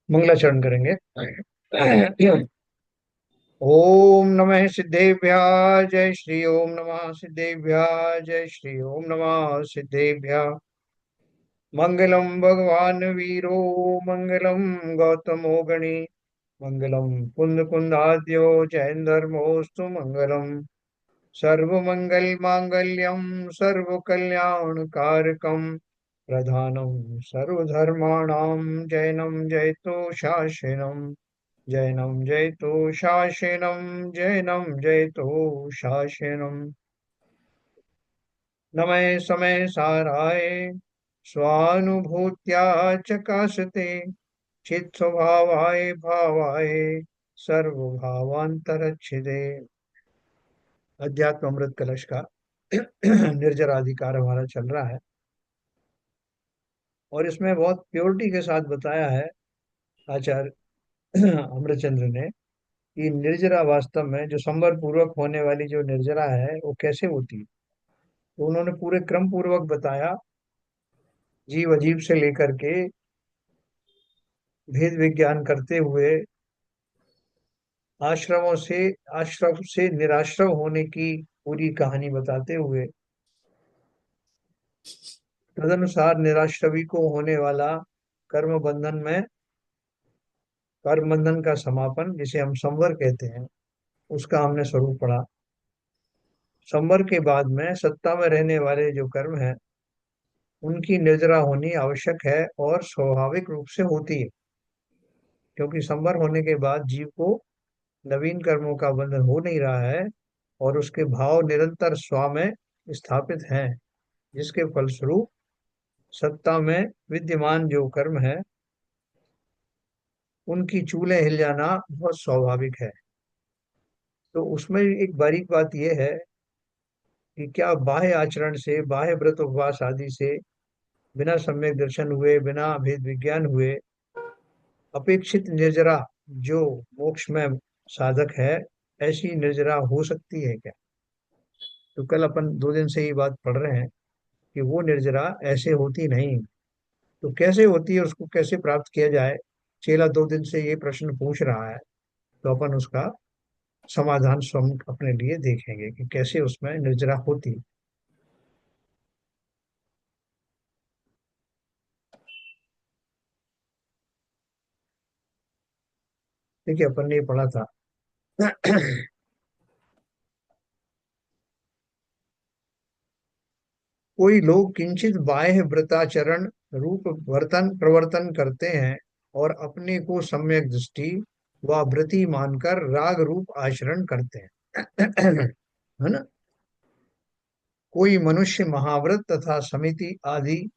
मंगलाचरण करेंगे। ओम नमः सिद्धेभ्य जय श्री ओम नमः सिद्धेभ्य जय श्री ओम नमः सिद्धेभ्य। मंगलम भगवान वीरो मंगलम गौतमो गणी मंगलम कुंद कुंदाद्यो जैन धर्मोस्तु मंगलम सर्वमंगल मांगल्यम सर्व कल्याण कारकम प्रधानम सर्वधर्माणां जैनम जयतो शासनम जैनम जयतो शासनम जैनम जयतो शासनम। नमः समय साराय स्वानुभूत्या चकाशते चित् स्वभावाय भावाय सर्वभावांतरच्छिदे। अध्यात्म अमृत कलश का निर्जराधिकार हमारा चल रहा है और इसमें बहुत प्योरिटी के साथ बताया है आचार्य अमृतचंद्र ने कि निर्जरा वास्तव में जो संवर पूर्वक होने वाली जो निर्जरा है वो कैसे होती है। तो उन्होंने पूरे क्रम पूर्वक बताया, जीव अजीब से लेकर के भेद विज्ञान करते हुए आश्रमों से आश्रम से निराश्रम होने की पूरी कहानी बताते हुए तदनुसार निराश्रवी को होने वाला कर्म बंधन में कर्म बंधन का समापन जिसे हम संवर कहते हैं उसका हमने स्वरूप पढ़ा। संवर के बाद में सत्ता में रहने वाले जो कर्म है उनकी निर्जरा होनी आवश्यक है और स्वाभाविक रूप से होती है, क्योंकि संवर होने के बाद जीव को नवीन कर्मों का बंधन हो नहीं रहा है और उसके भाव निरंतर स्व में स्थापित हैं, जिसके फलस्वरूप सत्ता में विद्यमान जो कर्म है उनकी चूलें हिल जाना बहुत स्वाभाविक है। तो उसमें एक बारीक बात यह है कि क्या बाह्य आचरण से, बाह्य व्रत उपवास आदि से, बिना सम्यक दर्शन हुए, बिना भेद विज्ञान हुए अपेक्षित निर्जरा जो मोक्ष में साधक है, ऐसी निर्जरा हो सकती है क्या। तो कल अपन 2 दिन से ये बात पढ़ रहे हैं कि वो निर्जरा ऐसे होती नहीं। तो कैसे होती है, उसको कैसे प्राप्त किया जाए, चेला 2 दिन से ये प्रश्न पूछ रहा है। तो अपन उसका समाधान स्वयं अपने लिए देखेंगे कि कैसे उसमें निर्जरा होती है। देखिए अपन ने ये पढ़ा था। कोई लोग किंचित बाह्य व्रताचरण रूप वर्तन प्रवर्तन करते हैं और अपने को सम्यक दृष्टि व व्रति मानकर राग रूप आचरण करते हैं। है ना। कोई मनुष्य महाव्रत तथा समिति आदि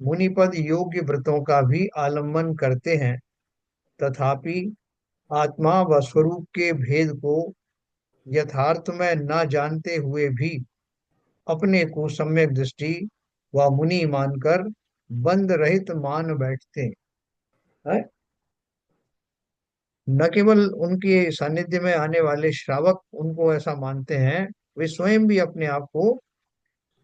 मुनिपद योग्य व्रतों का भी आलंबन करते हैं, तथापि आत्मा व स्वरूप के भेद को यथार्थ में न जानते हुए भी अपने को सम्यक दृष्टि व मुनि मानकर बंध रहित मान बैठते हैं। न केवल उनके सानिध्य में आने वाले श्रावक उनको ऐसा मानते हैं, वे स्वयं भी अपने आप को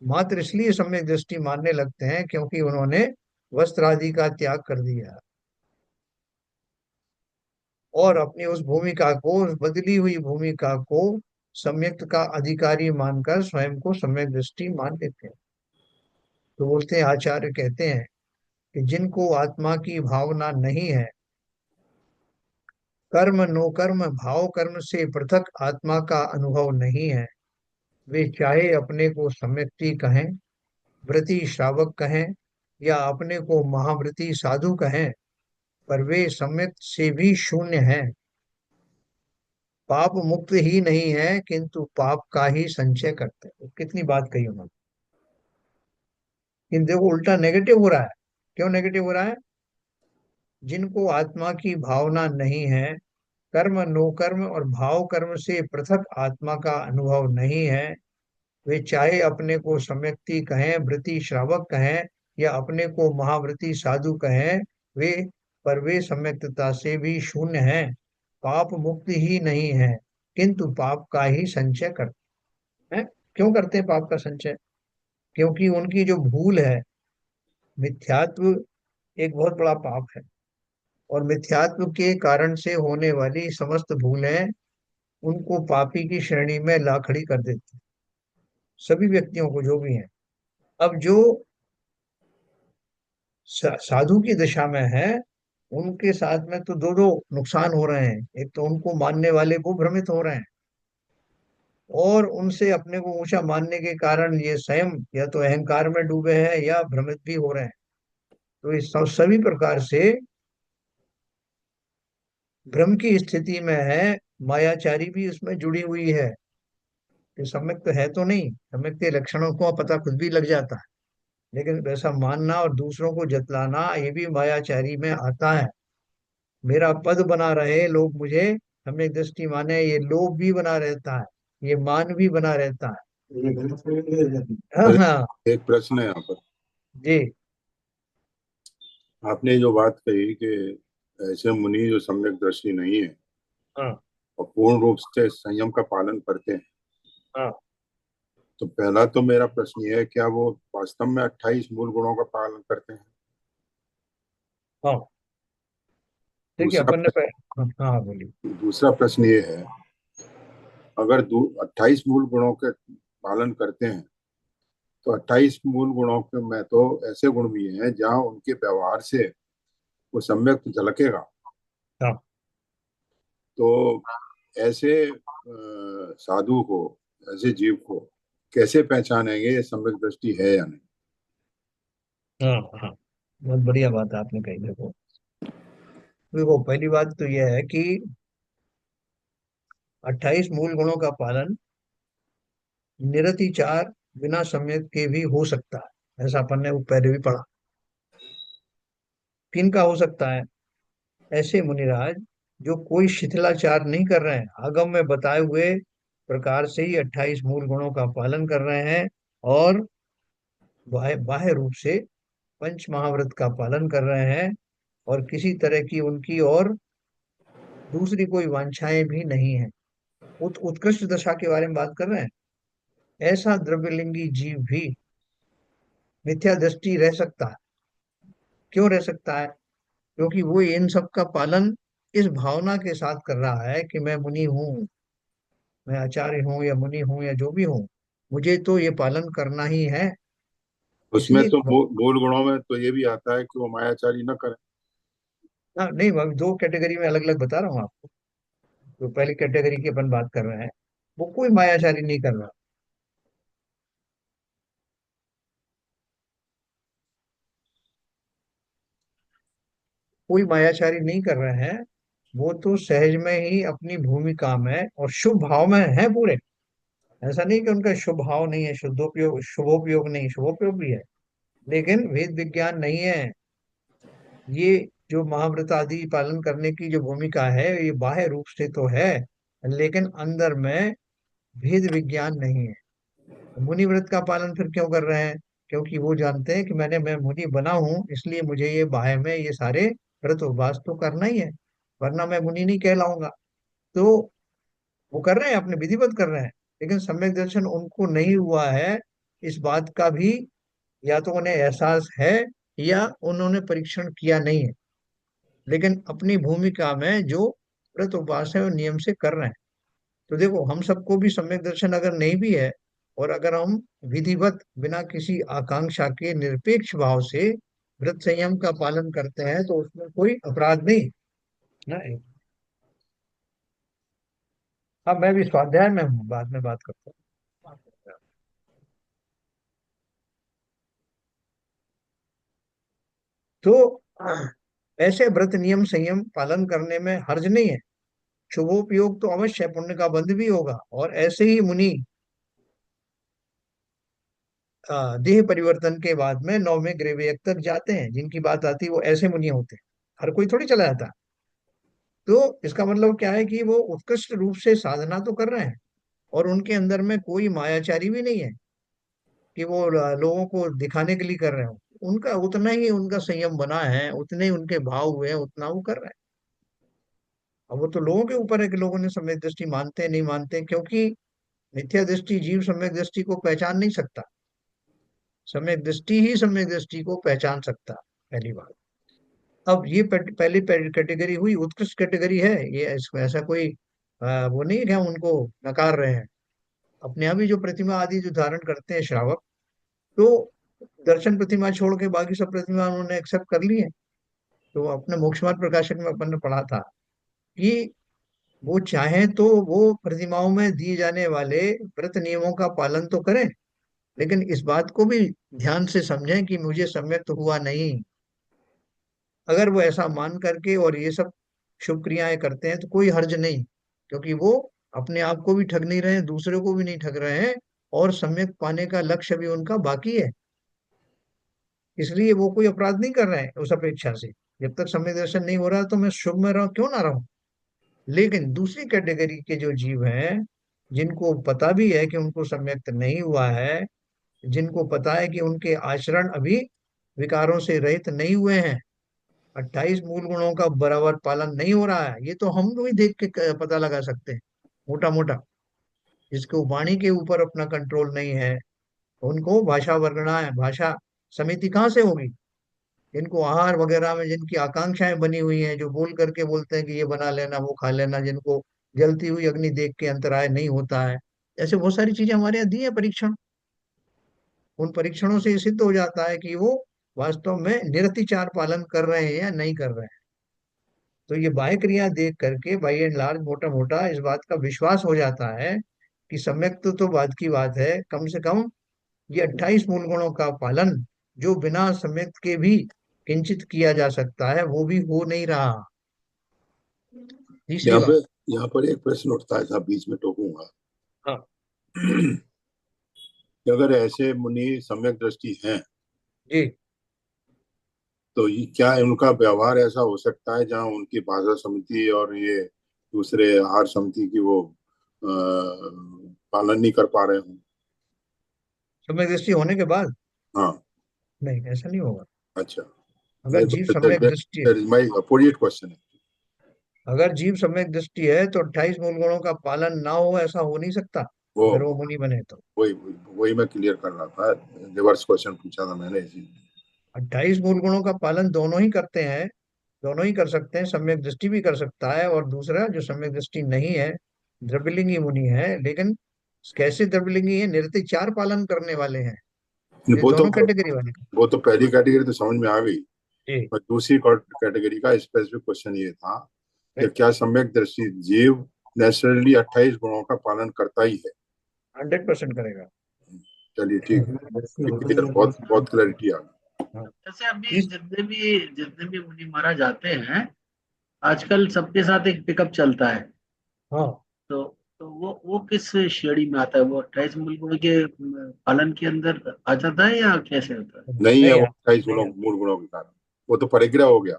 मात्र इसलिए सम्यक दृष्टि मानने लगते हैं क्योंकि उन्होंने वस्त्र आदि का त्याग कर दिया और अपनी उस भूमिका को, उस बदली हुई भूमिका को सम्यक्त का अधिकारी मानकर स्वयं को सम्यक दृष्टि मान लेते हैं। तो बोलते हैं, आचार्य कहते हैं कि जिनको आत्मा की भावना नहीं है, कर्म नो कर्म भाव कर्म से पृथक आत्मा का अनुभव नहीं है, वे चाहे अपने को सम्यक्ति कहें, व्रती श्रावक कहें या अपने को महाव्रती साधु कहें, पर वे सम्यक से भी शून्य हैं। पाप मुक्त ही नहीं है किंतु पाप का ही संचय करते हैं। कितनी बात कही उन्होंने। किंतु देखो उल्टा नेगेटिव हो रहा है। क्यों नेगेटिव हो रहा है। जिनको आत्मा की भावना नहीं है, कर्म नो कर्म और भाव कर्म से पृथक आत्मा का अनुभव नहीं है, वे चाहे अपने को सम्यक्ति कहें, व्रती श्रावक कहें या अपने को महाव्रती साधु कहें, वे पर वे सम्यक्तता से भी शून्य हैं, पाप मुक्त ही नहीं है किंतु पाप का ही संचय करते हैं। क्यों करते हैं पाप का संचय। क्योंकि उनकी जो भूल है, मिथ्यात्व एक बहुत बड़ा पाप है। और मिथ्यात्व के कारण से होने वाली समस्त भूलें उनको पापी की श्रेणी में ला खड़ी कर देती हैं, सभी व्यक्तियों को जो भी हैं। अब जो साधु की दशा में है, उनके साथ में तो दो दो नुकसान हो रहे हैं। एक तो उनको मानने वाले को भ्रमित हो रहे हैं, और उनसे अपने को ऊंचा मानने के कारण ये स्वयं या तो अहंकार में डूबे हैं या भ्रमित भी हो रहे हैं। तो इस सभी प्रकार से भ्रम की स्थिति में है। मायाचारी भी उसमें जुड़ी हुई है। ये सम्यक तो है तो नहीं, सम्यक के लक्षणों को पता खुद भी लग जाता है, लेकिन वैसा मानना और दूसरों को जतलाना ये भी मायाचारी में आता है। मेरा पद बना रहे लोग मुझे सम्यक दृष्टि माने, ये लोभ भी बना रहता है, ये मान भी बना रहता है। हाँ मेरे हाँ। एक प्रश्न है यहाँ पर। जी। आपने जो बात कही कि ऐसे मुनि जो सम्यक दृष्टि नहीं है हाँ और पूर्ण रूप से संयम का पालन करते हैं, हाँ तो पहला तो मेरा प्रश्न ये है, क्या वो वास्तव में 28 मूल गुणों का पालन करते हैं? हाँ। देखिए दूसरा अपन ने हाँ हाँ, बोलिए। दूसरा प्रश्न ये है, अगर 28 मूल गुणों के पालन करते हैं, तो 28 मूल गुणों के में तो ऐसे गुण भी हैं जहाँ उनके व्यवहार से वो सम्यक झलकेगा। हाँ तो ऐसे साधु को, ऐसे जीव को कैसे पहचानेंगे ये सम्यक दृष्टि है या नहीं? हाँ हाँ, बहुत बढ़िया बात आपने कही। देखो देखो, पहली बात तो यह है कि 28 मूल गुणों का पालन निरतिचार बिना सम्यक के भी हो सकता है, ऐसा अपन ने वो पहले भी पढ़ा। किन का हो सकता है? ऐसे मुनिराज जो कोई शिथिलाचार नहीं कर रहे हैं, आगम में बताए हुए प्रकार से ही 28 मूल गुणों का पालन कर रहे हैं, और बाह्य बाह्य रूप से पंच महाव्रत का पालन कर रहे हैं, और किसी तरह की उनकी और दूसरी कोई वांछाएं भी नहीं है। उत्कृष्ट दशा के बारे में बात कर रहे हैं। ऐसा द्रव्यलिंगी जीव भी मिथ्या दृष्टि रह सकता है। क्यों रह सकता है? क्योंकि वो इन सब का पालन इस भावना के साथ कर रहा है कि मैं मुनि हूँ, मैं आचार्य हूँ या मुनि हूँ या जो भी हूँ, मुझे तो ये पालन करना ही है। उसमें इसलिए तो मूल गुणों में तो ये भी आता है कि वो मायाचारी न करें। हाँ, नहीं, मैं दो कैटेगरी में अलग अलग बता रहा हूँ आपको। तो पहली कैटेगरी की अपन बात कर रहे हैं, वो कोई मायाचारी नहीं कर रहा। कोई मायाचारी नहीं कर रहे हैं। वो तो सहज में ही अपनी भूमिका में और शुभ भाव में है पूरे। ऐसा नहीं कि उनका शुभ भाव नहीं है, शुद्धोपयोग शुभोपयोग नहीं, शुभोपयोग भी है, लेकिन वेद विज्ञान नहीं है। ये जो महाव्रत आदि पालन करने की जो भूमिका है, ये बाह्य रूप से तो है, लेकिन अंदर में भेद विज्ञान नहीं है। मुनि व्रत का पालन फिर क्यों कर रहे हैं? क्योंकि वो जानते हैं कि मैं मुनि बना हूं, इसलिए मुझे ये बाह्य में ये सारे व्रत उपवास तो करना ही है, वरना मैं मुनि नहीं कहलाऊंगा। तो वो कर रहे हैं, अपने विधिवत कर रहे हैं, लेकिन सम्यक दर्शन उनको नहीं हुआ है इस बात का भी। या तो उन्हें एहसास है, या उन्होंने परीक्षण किया नहीं है, लेकिन अपनी भूमिका में जो व्रत उपवास है वो नियम से कर रहे हैं। तो देखो, हम सबको भी सम्यक दर्शन अगर नहीं भी है, और अगर हम विधिवत बिना किसी आकांक्षा के निरपेक्ष भाव से व्रत संयम का पालन करते हैं, तो उसमें कोई अपराध नहीं। नहीं। अब मैं भी स्वाध्याय में हूँ, बाद में बात करता हूँ। तो ऐसे व्रत नियम संयम पालन करने में हर्ज नहीं है। शुभोपयोग तो अवश्य है, पुण्य का बंध भी होगा। और ऐसे ही मुनि देह परिवर्तन के बाद में 9वें ग्रेवियक तक जाते हैं, जिनकी बात आती है वो ऐसे मुनि होते हैं। हर कोई थोड़ी चला जाता। तो इसका मतलब क्या है कि वो उत्कृष्ट रूप से साधना तो कर रहे हैं, और उनके अंदर में कोई मायाचारी भी नहीं है कि वो लोगों को दिखाने के लिए कर रहे हो। उनका उतना ही उनका संयम बना है, उतने ही उनके भाव हुए हैं, उतना वो कर रहे हैं। अब वो तो लोगों के ऊपर है कि लोगों ने सम्यक दृष्टि मानते हैं नहीं मानते हैं, क्योंकि मिथ्या दृष्टि जीव सम्यक दृष्टि को पहचान नहीं सकता। सम्यक दृष्टि ही सम्यक दृष्टि को पहचान सकता है, पहली बात। अब ये पहली कैटेगरी हुई, उत्कृष्ट कैटेगरी है ये, इसमें ऐसा कोई वो नहीं है कि हम उनको नकार रहे हैं। अपने यहाँ भी जो प्रतिमा आदि जो धारण करते हैं श्रावक, तो दर्शन प्रतिमा छोड़ के बाकी सब प्रतिमा उन्होंने एक्सेप्ट कर ली है। तो अपने मोक्ष मार्ग प्रकाशक में अपन ने पढ़ा था कि वो चाहें तो वो प्रतिमाओं में दिए जाने वाले व्रत नियमों का पालन तो करें, लेकिन इस बात को भी ध्यान से समझें कि मुझे सम्यक तो हुआ नहीं। अगर वो ऐसा मान करके और ये सब शुभ क्रियाएं करते हैं तो कोई हर्ज नहीं, क्योंकि वो अपने आप को भी ठग नहीं रहे हैं, दूसरे को भी नहीं ठग रहे हैं, और सम्यक पाने का लक्ष्य भी उनका बाकी है। इसलिए वो कोई अपराध नहीं कर रहे हैं उस अपेक्षा से। जब तक सम्यक दर्शन नहीं हो रहा तो मैं शुभ में रहूं क्यों ना रहूं। लेकिन दूसरी कैटेगरी के जो जीव हैं, जिनको पता भी है कि उनको सम्यक्त नहीं हुआ है, जिनको पता है कि उनके आचरण अभी विकारों से रहित नहीं हुए हैं, 28 मूल गुणों का बराबर पालन नहीं हो रहा है, ये तो हम भी देख के पता लगा सकते हैं मोटा मोटा। जिसको वाणी के ऊपर अपना कंट्रोल नहीं है, उनको भाषा वर्गना है, भाषा समिति कहाँ से होगी। जिनको आहार वगैरह में जिनकी आकांक्षाएं बनी हुई हैं, जो बोल करके बोलते हैं कि ये बना लेना वो खा लेना, जिनको जलती हुई अग्नि देख के अंतराय नहीं होता है, ऐसे बहुत सारी चीजें हमारे यहाँ दी है परीक्षण। उन परीक्षणों से ये सिद्ध हो जाता है कि वो वास्तव में निरतिचार पालन कर रहे हैं या नहीं कर रहे हैं। तो ये बाह्य क्रिया देख करके बाई एंड लार्ज मोटा मोटा इस बात का विश्वास हो जाता है कि सम्यक तो बात की बात है, कम से कम ये 28 मूल गुणों का पालन जो बिना सम्यक के भी किंचित किया जा सकता है, वो भी हो नहीं रहा। तीसरी यहाँ पे बात। यहाँ पर एक प्रश्न उठता है, साहब बीच में टोकूंगा। हाँ। कि अगर ऐसे मुनि सम्यक दृष्टि हैं, जी। तो ये क्या उनका व्यवहार ऐसा हो सकता है जहाँ उनकी भाषा समिति और ये दूसरे आहार समिति की वो पालन नहीं कर पा रहे हों? सम्यक दृष्टि होने के बाद हाँ। नहीं, ऐसा नहीं होगा। अच्छा। अगर नहीं जीव तो सम्यक दृष्टि है, that is my opposite question है। अगर जीव सम्यक दृष्टि है तो 28 मूल गुणों का पालन ना हो, ऐसा हो नहीं सकता। वो अगर वो मुनि बने तो वही वही मैं क्लियर कर रहा था। रिवर्स क्वेश्चन पूछा था मैंने इसी। 28 मूल गुणों का पालन दोनों ही करते हैं, दोनों ही कर सकते हैं। सम्यक दृष्टि भी कर सकता है, और दूसरा जो सम्यक दृष्टि नहीं है, द्रविलिंगी मुनि है, लेकिन कैसे द्रविलिंगी है, निरतिचार पालन करने वाले हैं। ये वो तो दोनों कैटेगरी वाले हैं। वो तो पहली कैटेगरी तो समझ में आ गई। जी। पर दूसरी कैटेगरी का स्पेसिफिक क्वेश्चन ये था कि क्या सम्यक दृष्टि जीव नेचुरली 28 गुणों का पालन करता ही है? 100% करेगा। चलिए ठीक है, क्लियर, बहुत बहुत क्लैरिटी आ गई। हाँ। जैसे अभी इस जितने भी मुनि महाराज आते हैं, आजकल सबके साथ एक पिकअप चलता है। हाँ। तो वो किस श्रेणी में आता है? वो 28 मुल्कों के पालन के अंदर आ जाता है या कैसे होता है? नहीं है नहीं वो यार, 28 नहीं गुणों यार। मूल गुणों के कारण। वो तो परिग्रह हो गया।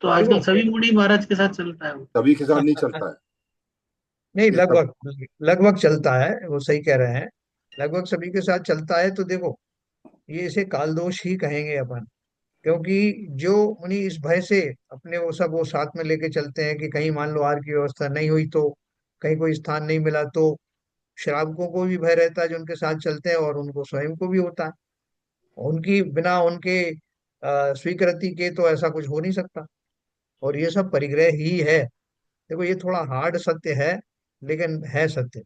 तो आजकल देखो, सभी मुनि महाराज के साथ चलता है वो। सभी के साथ नहीं चलता है। नहीं, ये सब लगभग लगभग चलता है, वो सही कह रहे हैं। लगभग सभी के साथ चलता है। तो देखो, ये इसे काल दोष ही कहेंगे अपन, क्योंकि जो मुनि इस भय से अपने वो सब वो साथ में लेके चलते हैं कि कहीं मान लो आहार की व्यवस्था नहीं हुई तो, कहीं कोई स्थान नहीं मिला तो, श्रावकों को भी भय रहता है जो उनके साथ चलते हैं, और उनको स्वयं को भी होता है। उनकी बिना उनके स्वीकृति के तो ऐसा कुछ हो नहीं सकता। और ये सब परिग्रह ही है। देखो, ये थोड़ा हार्ड सत्य है, लेकिन है सत्य।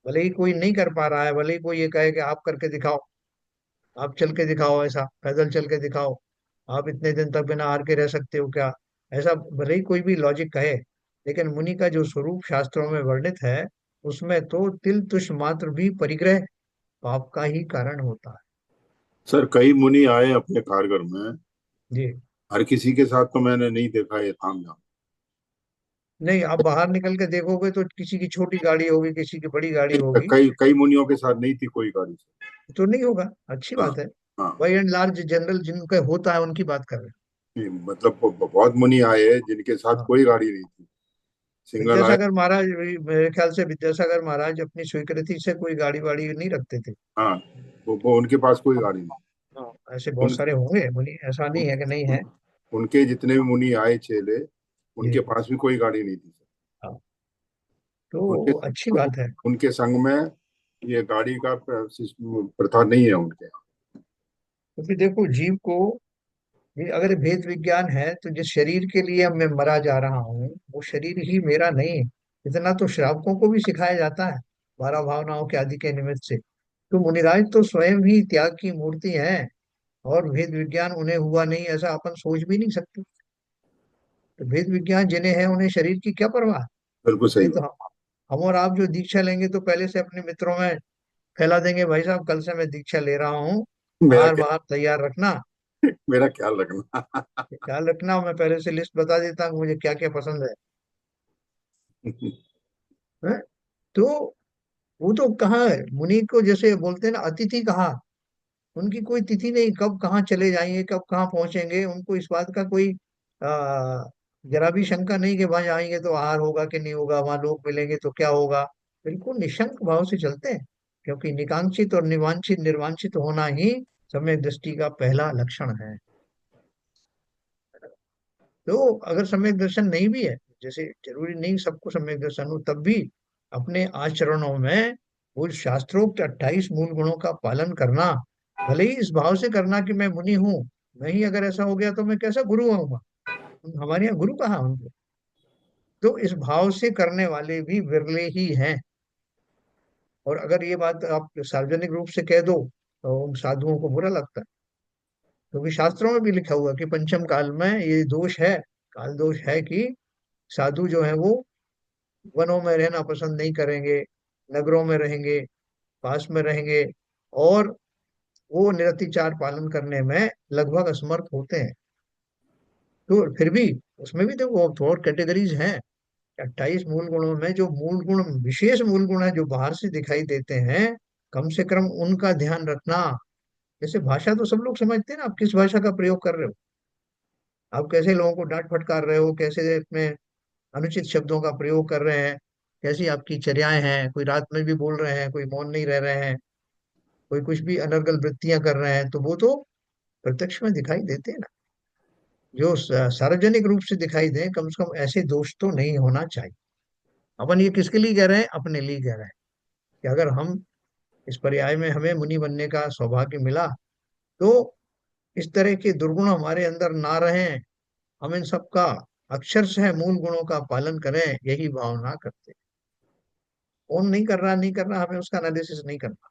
भले ही कोई नहीं कर पा रहा है, भले ही कोई ये कहे कि आप करके दिखाओ, आप चल के दिखाओ, ऐसा पैदल चल के दिखाओ, आप इतने दिन तक बिना हार के रह सकते हो क्या, ऐसा भले ही कोई भी लॉजिक कहे, लेकिन मुनि का जो स्वरूप शास्त्रों में वर्णित है, उसमें तो तिल तुष मात्र भी परिग्रह पाप का ही कारण होता है। सर, कई मुनि आए अपने कारगर में, जी। हर किसी के साथ तो मैंने नहीं देखा ये ताम झाम। नहीं, आप बाहर निकल के देखोगे तो किसी की छोटी गाड़ी होगी, किसी की बड़ी गाड़ी नहीं, होगी। कई कई मुनियों के साथ नहीं थी कोई गाड़ी से। तो नहीं होगा, अच्छी हाँ। बात है। हाँ। बाई एंड लार्ज जनरल जिनका होता है उनकी बात कर रहे नहीं, मतलब बहुत मुनि आए जिनके हैं। साथ हाँ। कोई गाड़ी नहीं थी, सिंगल आए। विद्यासागर महाराज भी, मेरे ख्याल से विद्यासागर महाराज अपनी स्वीकृति से कोई गाड़ी वाड़ी नहीं रखते थे। हाँ। वो उनके पास कोई गाड़ी नहीं। हाँ, ऐसे बहुत उन, सारे होंगे मुनि, ऐसा नहीं उन, है कि नहीं है। उनके जितने भी मुनि आए चेले, जी। उनके पास भी कोई गाड़ी नहीं थी। हाँ। तो उनके अच्छी बात है। उनके संग में ये गाड़ी का प्रथा नहीं है उनके यहाँ। क्योंकि देखो जीव को, ये अगर भेद विज्ञान है तो जिस शरीर के लिए मैं मरा जा रहा हूँ वो शरीर ही मेरा नहीं है। इतना तो श्रावकों को भी सिखाया जाता है 12 भावनाओं के आदि के निमित्त से। तो मुनिराज तो स्वयं ही त्याग की मूर्ति है, और भेद विज्ञान उन्हें हुआ नहीं ऐसा अपन सोच भी नहीं सकते। तो भेद विज्ञान जिन्हें है उन्हें शरीर की क्या परवाह। बिल्कुल सही ये तो बात। हम और आप जो दीक्षा लेंगे तो पहले से अपने मित्रों में फैला देंगे, भाई साहब कल से मैं दीक्षा ले रहा हूँ, मेरा आहार बाहर तैयार रखना, मेरा ख्याल रखना। ख्याल रखना। मैं पहले से लिस्ट बता देता हूँ मुझे क्या क्या पसंद है। तो वो तो कहाँ है मुनि को, जैसे बोलते हैं ना अतिथि कहाँ, उनकी कोई तिथि नहीं, कब कहाँ चले जाएंगे कब कहाँ पहुंचेंगे उनको इस बात का कोई आ, जरा भी शंका नहीं कि वहां जाएंगे तो आहार होगा कि नहीं होगा, वहां लोग मिलेंगे तो क्या होगा। बिल्कुल निशंक भाव से चलते हैं, क्योंकि निकांक्षित और निवांछित निर्वांछित होना ही सम्यक दृष्टि का पहला लक्षण है। तो अगर सम्यक दर्शन नहीं भी है, जैसे जरूरी नहीं सबको सम्यक दर्शन हो, तब भी अपने आचरणों में वो शास्त्रोक्त 28 मूल गुणों का पालन करना, भले ही इस भाव से करना कि मैं मुनि हूँ, नहीं अगर ऐसा हो गया तो मैं कैसा गुरु आऊंगा, हमारे यहाँ गुरु कहाँ होंगे। तो इस भाव से करने वाले भी विरले ही हैं। और अगर ये बात आप सार्वजनिक रूप से कह दो तो उन साधुओं को बुरा लगता है, क्योंकि शास्त्रों में भी लिखा हुआ है कि पंचम काल में ये दोष है, काल दोष है कि साधु जो है वो वनों में रहना पसंद नहीं करेंगे, नगरों में रहेंगे, पास में रहेंगे, और वो निरतिचार पालन करने में लगभग असमर्थ होते हैं। तो फिर भी उसमें भी देखो तो और कैटेगरीज हैं। 28 मूल गुणों में जो मूल गुण, विशेष मूल गुण है जो बाहर से दिखाई देते हैं, कम से कम उनका ध्यान रखना। जैसे भाषा तो सब लोग समझते हैं ना, आप किस भाषा का प्रयोग कर रहे हो, आप कैसे लोगों को डांट फटकार रहे हो, कैसे इसमें अनुचित शब्दों का प्रयोग कर रहे हैं, कैसी आपकी चर्याएं हैं, कोई रात में भी बोल रहे हैं, कोई मौन नहीं रह रहे हैं, कोई कुछ भी अनर्गल वृत्तियां कर रहे हैं, तो वो तो प्रत्यक्ष में दिखाई देते हैं ना। जो सार्वजनिक रूप से दिखाई दे, कम से कम ऐसे दोष तो नहीं होना चाहिए। अपन ये किसके लिए कह रहे हैं, अपने लिए कह रहे हैं कि अगर हम इस पर्याय में हमें मुनि बनने का सौभाग्य मिला तो इस तरह के दुर्गुण हमारे अंदर ना रहें, हम इन सब का अक्षरशः मूल गुणों का पालन करें, यही भावना करते हैं। कौन नहीं कर रहा, नहीं कर रहा, हमें उसका एनालिसिस नहीं करना।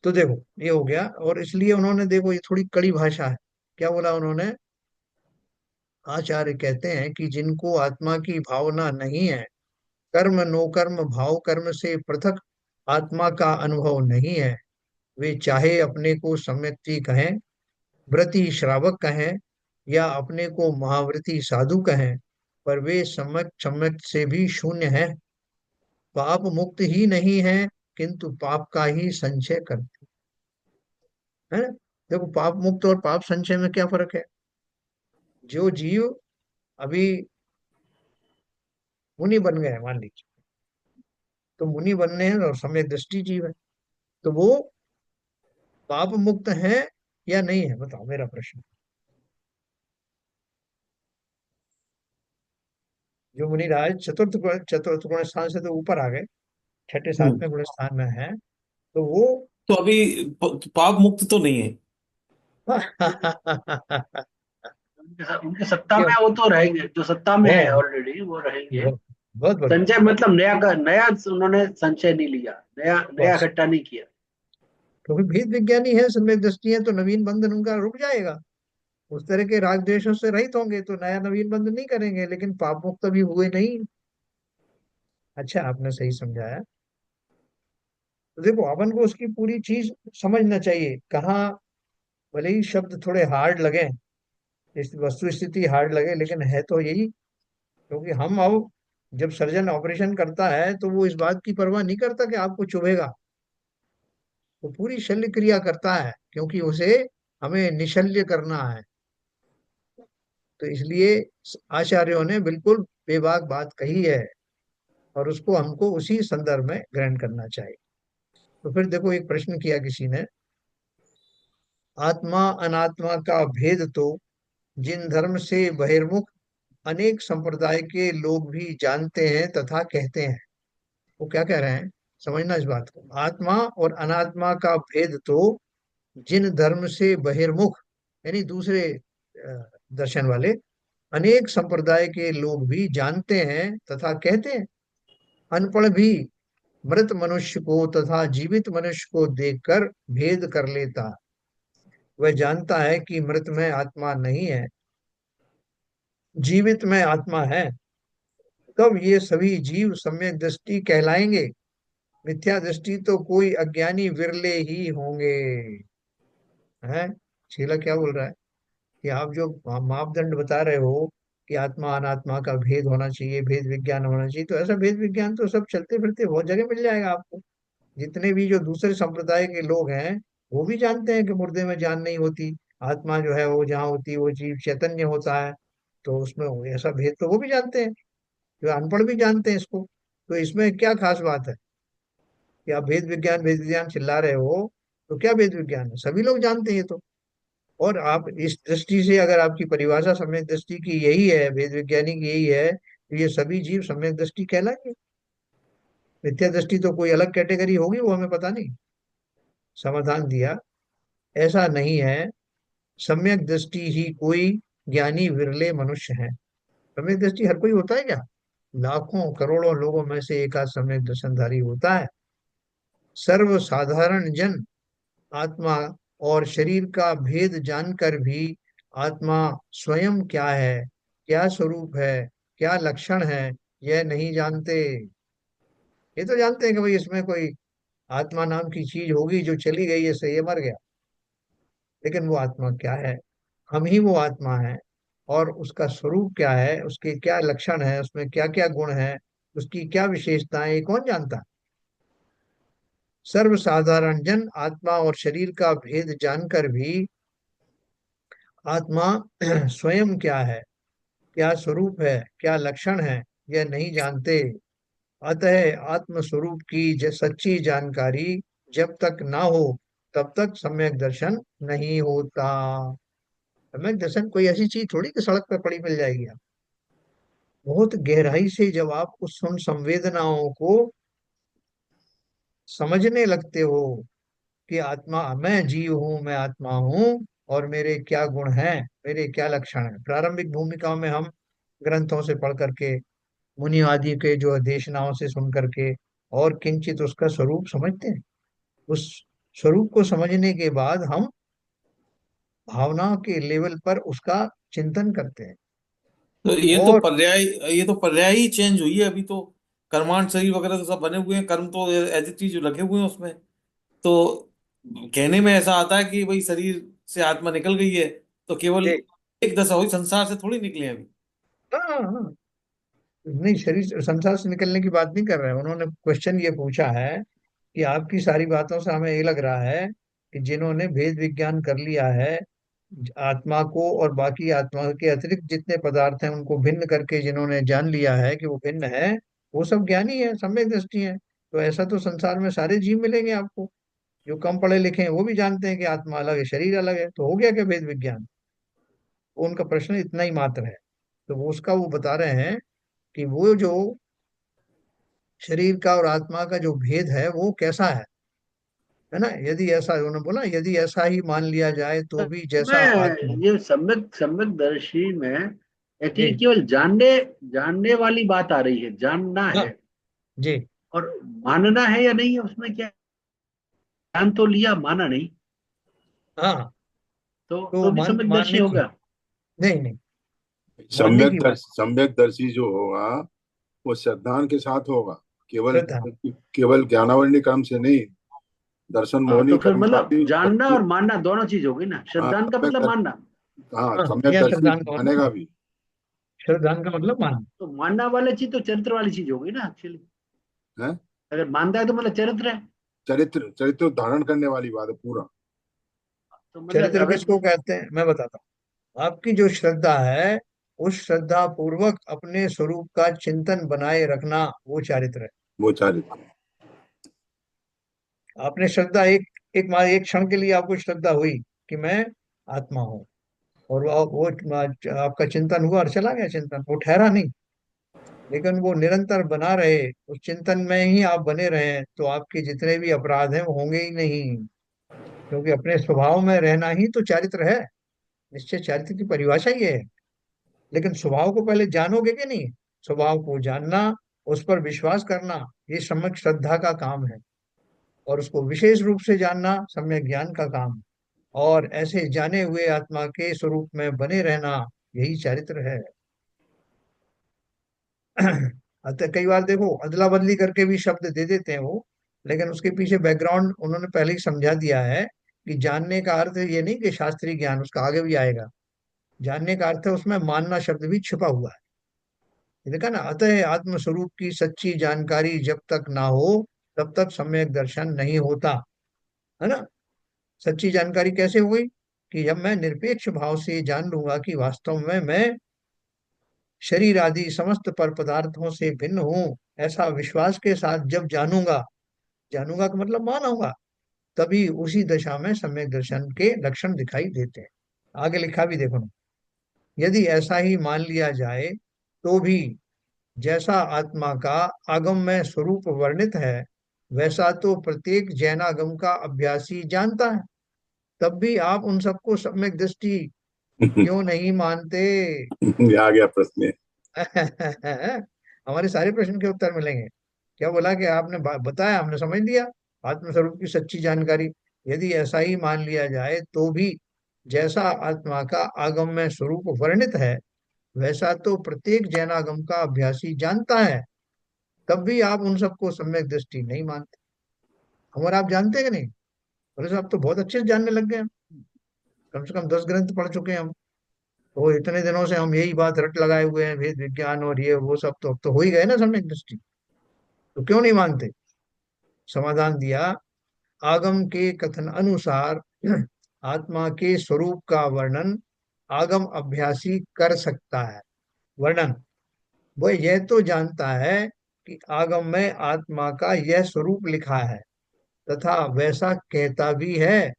तो देखो ये हो गया, और इसलिए उन्होंने देखो ये थोड़ी कड़ी भाषा है। क्या बोला उन्होंने, आचार्य कहते हैं कि जिनको आत्मा की भावना नहीं है, कर्म नो कर्म भाव कर्म से पृथक आत्मा का अनुभव नहीं है, वे चाहे अपने को सम्यक्ति कहें, व्रती श्रावक कहें, या अपने को महाव्रती साधु कहें, पर वे सम्यक सम्यक से भी शून्य है, पाप मुक्त ही नहीं है, किंतु पाप का ही संचय करते हैं। देखो पाप मुक्त और पाप संचय में क्या फर्क है। जो जीव अभी मुनि बन गए मान लीजिए, तो मुनि बनने हैं और सम्यक दृष्टि जीव है, तो वो पाप मुक्त है या नहीं है, बताओ मेरा प्रश्न। जो मुनिराज चतुर्थ गुण स्थान से तो ऊपर आ गए, छठे हम्म। सातवें गुण स्थान में है, तो वो तो अभी पाप मुक्त तो नहीं है। उनके सत्ता में क्यों, वो तो रहेंगे, जो सत्ता में है बहुत ऑलरेडी वो रहेंगे। बहुत बहुत बढ़िया। संचय मतलब नया का नया, उन्होंने संचय नहीं लिया, नया नया बस, इकट्ठा नहीं किया। क्योंकि भेद विज्ञानी है, सम्यक दृष्टि है, तो नवीन बंधन उनका रुक जाएगा। उस तरह के राग द्वेषों से रहित होंगे तो नया नवीन बंधन नहीं करेंगे, लेकिन पाप मुक्त भी हुए नहीं। अच्छा आपने सही समझाया। तो देखो अपन को उसकी पूरी चीज समझना चाहिए, कहाँ भले ही शब्द थोड़े हार्ड लगे, इस वस्तु स्थिति हार्ड लगे, लेकिन है तो यही। क्योंकि हम अब जब सर्जन ऑपरेशन करता है तो वो इस बात की परवाह नहीं करता कि आपको चुभेगा, वो पूरी शल्य क्रिया करता है, क्योंकि उसे हमें निशल्य करना है। तो इसलिए आचार्यों ने बिल्कुल बेबाक बात कही है, और उसको हमको उसी संदर्भ में ग्रहण करना चाहिए। तो फिर देखो एक प्रश्न किया किसी ने, आत्मा अनात्मा का भेद तो जिन धर्म से बहिर्मुख अनेक संप्रदाय के लोग भी जानते हैं तथा कहते हैं। वो क्या कह रहे हैं, समझना इस बात को। आत्मा और अनात्मा का भेद तो जिन धर्म से बहिर्मुख, यानी दूसरे दर्शन वाले अनेक संप्रदाय के लोग भी जानते हैं तथा कहते हैं, अनपढ़ भी मृत मनुष्य को तथा जीवित मनुष्य को देखकर भेद कर लेता। वह जानता है कि मृत में आत्मा नहीं है, जीवित में आत्मा है। तब ये सभी जीव सम्यक दृष्टि कहलाएंगे। मिथ्या दृष्टि तो कोई अज्ञानी विरले ही होंगे। है, शीला क्या बोल रहा है कि आप जो मापदंड बता रहे हो कि आत्मा अनात्मा का भेद होना चाहिए, भेद विज्ञान होना चाहिए, तो ऐसा भेद विज्ञान तो सब चलते फिरते बहुत जगह मिल जाएगा आपको। जितने भी जो दूसरे संप्रदाय के लोग हैं वो भी जानते हैं कि मुर्दे में जान नहीं होती, आत्मा जो है वो जहाँ होती है वो जीव चैतन्य होता है। तो उसमें ऐसा भेद तो वो भी जानते हैं, जो अनपढ़ भी जानते हैं इसको। तो इसमें क्या खास बात है कि आप भेद विज्ञान चिल्ला रहे हो? तो क्या भेद विज्ञान है, सभी लोग जानते हैं ये तो। और आप इस दृष्टि से, अगर आपकी परिभाषा सम्यक दृष्टि की यही है, वेद वैज्ञानिक यही है, तो ये सभी जीव सम्यक दृष्टि कहलाएंगे। मिथ्या दृष्टि तो कोई अलग कैटेगरी होगी, वो हमें पता नहीं। समाधान दिया, ऐसा नहीं है। सम्यक दृष्टि ही कोई ज्ञानी विरले मनुष्य है। सम्यक दृष्टि हर कोई होता है क्या? लाखों करोड़ों लोगों में से एक आध सम्यक दर्शनधारी होता है। सर्वसाधारण जन आत्मा और शरीर का भेद जानकर भी आत्मा स्वयं क्या है, क्या स्वरूप है, क्या लक्षण है, यह नहीं जानते। ये तो जानते हैं कि भाई इसमें कोई आत्मा नाम की चीज होगी जो चली गई, ऐसे ये मर गया, लेकिन वो आत्मा क्या है, हम ही वो आत्मा है। और उसका स्वरूप क्या है, उसके क्या लक्षण है, उसमें क्या क्या गुण है, उसकी क्या विशेषताएं, ये कौन जानता है? सर्वसाधारण जन आत्मा और शरीर का भेद जानकर भी आत्मा स्वयं क्या है, क्या स्वरूप है, क्या लक्षण है, यह नहीं जानते। अतः आत्म स्वरूप की सच्ची जानकारी जब तक ना हो तब तक सम्यक दर्शन नहीं होता। सम्यक दर्शन कोई ऐसी चीज थोड़ी कि सड़क पर पड़ी मिल जाएगी। आप बहुत गहराई से जब आप उस उन संवेदनाओं को समझने लगते हो कि आत्मा, मैं जीव हूँ, मैं आत्मा हूँ, और मेरे क्या गुण हैं, मेरे क्या लक्षण हैं। प्रारंभिक भूमिकाओं में हम ग्रंथों से पढ़ करके, मुनि आदि के जो देशनाओं से सुन करके और किंचित उसका स्वरूप समझते हैं। उस स्वरूप को समझने के बाद हम भावना के लेवल पर उसका चिंतन करते हैं। तो और ये तो पर्याय ही चेंज हुई है अभी तो। कर्मांड शरीर वगैरह तो सब बने हुए हैं, कर्म तो एज इट चीज लगे हुए हैं उसमें। तो कहने में ऐसा आता है कि भाई शरीर से आत्मा निकल गई है, तो केवल जी, एक दशा हुई, संसार से थोड़ी निकले अभी। हाँ हाँ, नहीं, शरीर संसार से निकलने की बात नहीं कर रहे हैं। उन्होंने क्वेश्चन ये पूछा है कि आपकी सारी बातों से हमें ये लग रहा है कि जिन्होंने भेद विज्ञान कर लिया है, आत्मा को और बाकी आत्मा के अतिरिक्त जितने पदार्थ हैं उनको भिन्न करके जिन्होंने जान लिया है कि वो भिन्न है, वो सब ज्ञानी है, सम्यक दृष्टि है। तो ऐसा तो संसार में सारे जीव मिलेंगे आपको। जो कम पढ़े लिखे हैं वो भी जानते हैं कि आत्मा अलग है, शरीर अलग है, तो हो गया क्या भेद विज्ञान? वो उनका प्रश्न इतना ही मात्र है। तो वो उसका वो बता रहे हैं कि वो जो शरीर का और आत्मा का जो भेद है वो कैसा है ना। यदि ऐसा, उन्होंने बोला, यदि ऐसा ही मान लिया जाए तो भी जैसा मैं आत्मा। ये सम्यक सम्यक दर्शी में एक्चुअली जी, केवल जानने जानने वाली बात आ रही है, जानना हाँ, है। जी, और मानना है या नहीं है उसमें क्या, जान तो लिया, माना नहीं। हाँ, तो तो भी सम्यक दर्शी मानने की, होगा। नहीं नहीं, मानने की बात। सम्यक दर्शी जो होगा वो श्रद्धान के साथ होगा। केवल श्रद्धा, केवल ज्ञानावरणी कर्म से नहीं, दर्शन हाँ, मोहनी तो फिर कर्म का मतलब भी जानना भक्ति। और मानना दोनों चीज होगी ना, हाँ, श्रद्धान का मतलब मानना। हाँ, हाँ, सम्यक यह दर्शी श्रद्धान का मतलब मानेगा मान, भी। श्रद्धान का मतलब मान। तो मानना वाली चीज तो चरित्र वाली चीज होगी ना एक्चुअली। है अगर मानता है तो मतलब चरित्र है। चरित्र धारण करने वाली बात है पूरा। तो मतलब चरित्र अगर किसको कहते हैं मैं बताता हूँ। आपकी जो श्रद्धा है, उस श्रद्धा पूर्वक अपने स्वरूप का चिंतन बनाए रखना, वो चारित्र है। वो चारित्र। आपने श्रद्धा एक क्षण के लिए आपको श्रद्धा हुई कि मैं आत्मा हूँ, और वो आपका चिंतन हुआ और चला गया चिंतन, वो ठहरा नहीं। लेकिन वो निरंतर बना रहे, उस चिंतन में ही आप बने रहे, तो आपके जितने भी अपराध हैं वो होंगे ही नहीं। क्योंकि अपने स्वभाव में रहना ही तो चारित्र है। निश्चय चारित्र की परिभाषा ये है। लेकिन स्वभाव को पहले जानोगे कि नहीं? स्वभाव को जानना, उस पर विश्वास करना, ये सम्यक श्रद्धा का काम है। और उसको विशेष रूप से जानना सम्यक ज्ञान का काम है। और ऐसे जाने हुए आत्मा के स्वरूप में बने रहना, यही चारित्र है। अतः कई बार देखो अदला बदली करके भी शब्द दे देते हैं वो, लेकिन उसके पीछे बैकग्राउंड उन्होंने पहले ही समझा दिया है कि जानने का अर्थ ये नहीं कि शास्त्रीय ज्ञान, उसका आगे भी आएगा। जानने का अर्थ है उसमें मानना शब्द भी छिपा हुआ है। ये देखा ना, अतः आत्म स्वरूप की सच्ची जानकारी जब तक ना हो तब तक सम्यक दर्शन नहीं होता, है ना। सच्ची जानकारी कैसे हुई? कि जब मैं निरपेक्ष भाव से जान लूंगा कि वास्तव में मैं शरीर आदि समस्त पर पदार्थों से भिन्न हूं, ऐसा विश्वास के साथ जब जानूंगा, जानूंगा का मतलब मानूंगा, तभी उसी दशा में सम्यक दर्शन के लक्षण दिखाई देते हैं। आगे लिखा भी देखो ना, यदि ऐसा ही मान लिया जाए तो भी जैसा आत्मा का आगम में स्वरूप वर्णित है, वैसा तो प्रत्येक जैनागम का अभ्यासी जानता है, तब भी आप उन सबको सम्यक दृष्टि क्यों नहीं मानते? ये आ गया प्रश्न। हमारे सारे प्रश्न के उत्तर मिलेंगे। क्या बोला कि आपने बताया, हमने समझ लिया आत्मस्वरूप की सच्ची जानकारी। यदि ऐसा ही मान लिया जाए तो भी जैसा आत्मा का आगम में स्वरूप वर्णित है, वैसा तो प्रत्येक जैनागम का अभ्यासी जानता है, तब भी आप उन सबको सम्यक दृष्टि नहीं मानते। हम और आप जानते हैं कि नहीं? बोले साहब तो बहुत अच्छे से जानने लग गए हम, कम से कम 10 ग्रंथ पढ़ चुके हैं हम। तो इतने दिनों से हम यही बात रट लगाए हुए हैं, वेद विज्ञान और ये वो सब, तो अब तो हो ही गए ना सम्यक दृष्टि। तो क्यों नहीं मानते? समाधान दिया, आगम के कथन अनुसार आत्मा के स्वरूप का वर्णन आगम अभ्यासी कर सकता है। वर्णन, वह यह तो जानता है कि आगम में आत्मा का यह स्वरूप लिखा है, तथा वैसा कहता भी है,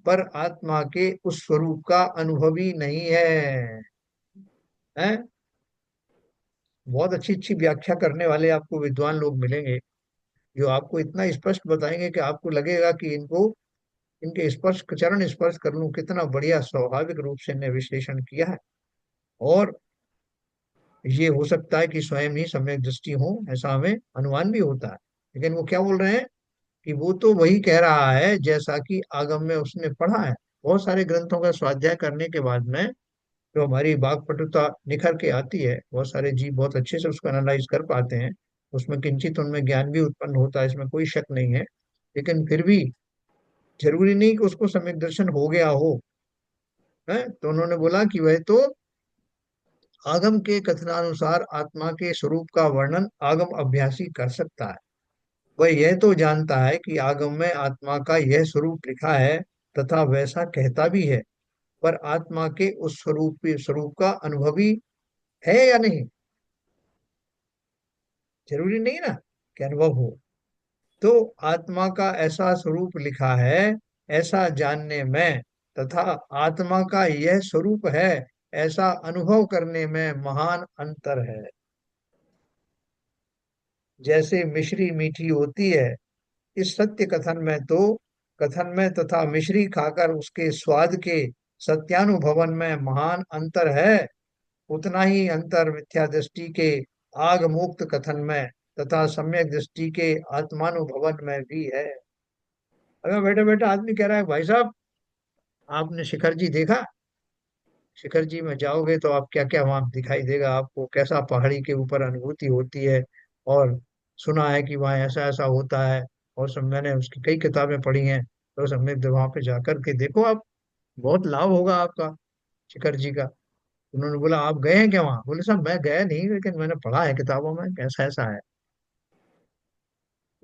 पर आत्मा के उस स्वरूप का अनुभवी नहीं है। हैं? बहुत अच्छी अच्छी व्याख्या करने वाले आपको विद्वान लोग मिलेंगे, जो आपको इतना स्पष्ट बताएंगे कि आपको लगेगा कि इनको, इनके स्पर्श, चरण स्पर्श कर लूं, कितना बढ़िया स्वाभाविक रूप से इन्हें विश्लेषण किया है। और ये हो सकता है कि स्वयं ही सम्यक दृष्टि हो, ऐसा हमें अनुमान भी होता है। लेकिन वो क्या बोल रहे हैं कि वो तो वही कह रहा है जैसा कि आगम में उसने पढ़ा है। बहुत सारे ग्रंथों का स्वाध्याय करने के बाद में जो हमारी वाक्पटुता निखर के आती है, बहुत सारे जीव बहुत अच्छे से उसको एनालाइज कर पाते हैं, उसमें किंचित उनमें ज्ञान भी उत्पन्न होता है, इसमें कोई शक नहीं है। लेकिन फिर भी जरूरी नहीं कि उसको सम्यक दर्शन हो गया हो। है, तो उन्होंने बोला कि वह तो आगम के कथनानुसार आत्मा के स्वरूप का वर्णन आगम अभ्यासी कर सकता है। वह यह तो जानता है कि आगम में आत्मा का यह स्वरूप लिखा है, तथा वैसा कहता भी है, पर आत्मा के उस स्वरूप का अनुभवी है या नहीं? जरूरी नहीं ना कि अनुभव हो। तो आत्मा का ऐसा स्वरूप लिखा है, ऐसा जानने में, तथा आत्मा का यह स्वरूप है, ऐसा अनुभव करने में महान अंतर है। जैसे मिश्री मीठी होती है, इस सत्य कथन में तथा मिश्री खाकर उसके स्वाद के सत्यानुभवन में महान अंतर है, उतना ही अंतर मिथ्या दृष्टि के आग मुक्त कथन में तथा सम्यक दृष्टि के आत्मानुभवन में भी है। अगर बैठे बैठे आदमी कह रहा है भाई साहब आपने शिखर जी देखा, शिखर जी में जाओगे तो आप क्या क्या वहां दिखाई देगा आपको, कैसा पहाड़ी के ऊपर अनुभूति होती है, और सुना है कि वहाँ ऐसा ऐसा होता है, और सब मैंने उसकी कई किताबें पढ़ी हैं, तो सब वहां पे जाकर के देखो आप, बहुत लाभ होगा आपका शिखर जी का। उन्होंने बोला आप गए हैं क्या वहां? बोले साहब मैं गया नहीं, लेकिन मैंने पढ़ा है किताबों में कैसा ऐसा है।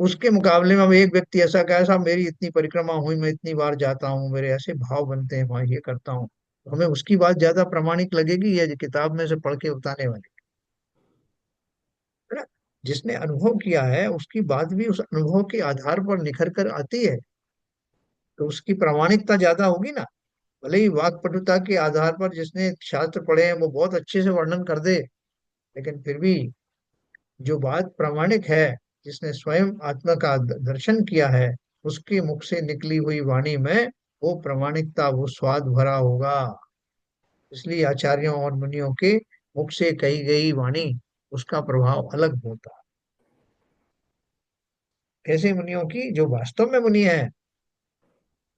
उसके मुकाबले में अब एक व्यक्ति ऐसा कहे साहब मेरी इतनी परिक्रमा हुई, मैं इतनी बार जाता हूँ, मेरे ऐसे भाव बनते हैं वहां, ये करता हूँ, तो हमें उसकी बात ज्यादा प्रामाणिक लगेगी या जो किताब में से पढ़ के बताने वाली, है ना। जिसने अनुभव किया है उसकी बात भी उस अनुभव के आधार पर निखर कर आती है, तो उसकी प्रामाणिकता ज्यादा होगी ना। भले ही वाक्पटुता के आधार पर जिसने शास्त्र पढ़े हैं वो बहुत अच्छे से वर्णन कर दे, लेकिन फिर भी जो बात प्रामाणिक है, जिसने स्वयं आत्मा का दर्शन किया है, उसके मुख से निकली हुई वाणी में वो प्रामाणिकता, वो स्वाद भरा होगा। इसलिए आचार्यों और मुनियों के मुख से कही गई वाणी, उसका प्रभाव अलग होता है। कैसे मुनियों की? जो वास्तव में मुनि है,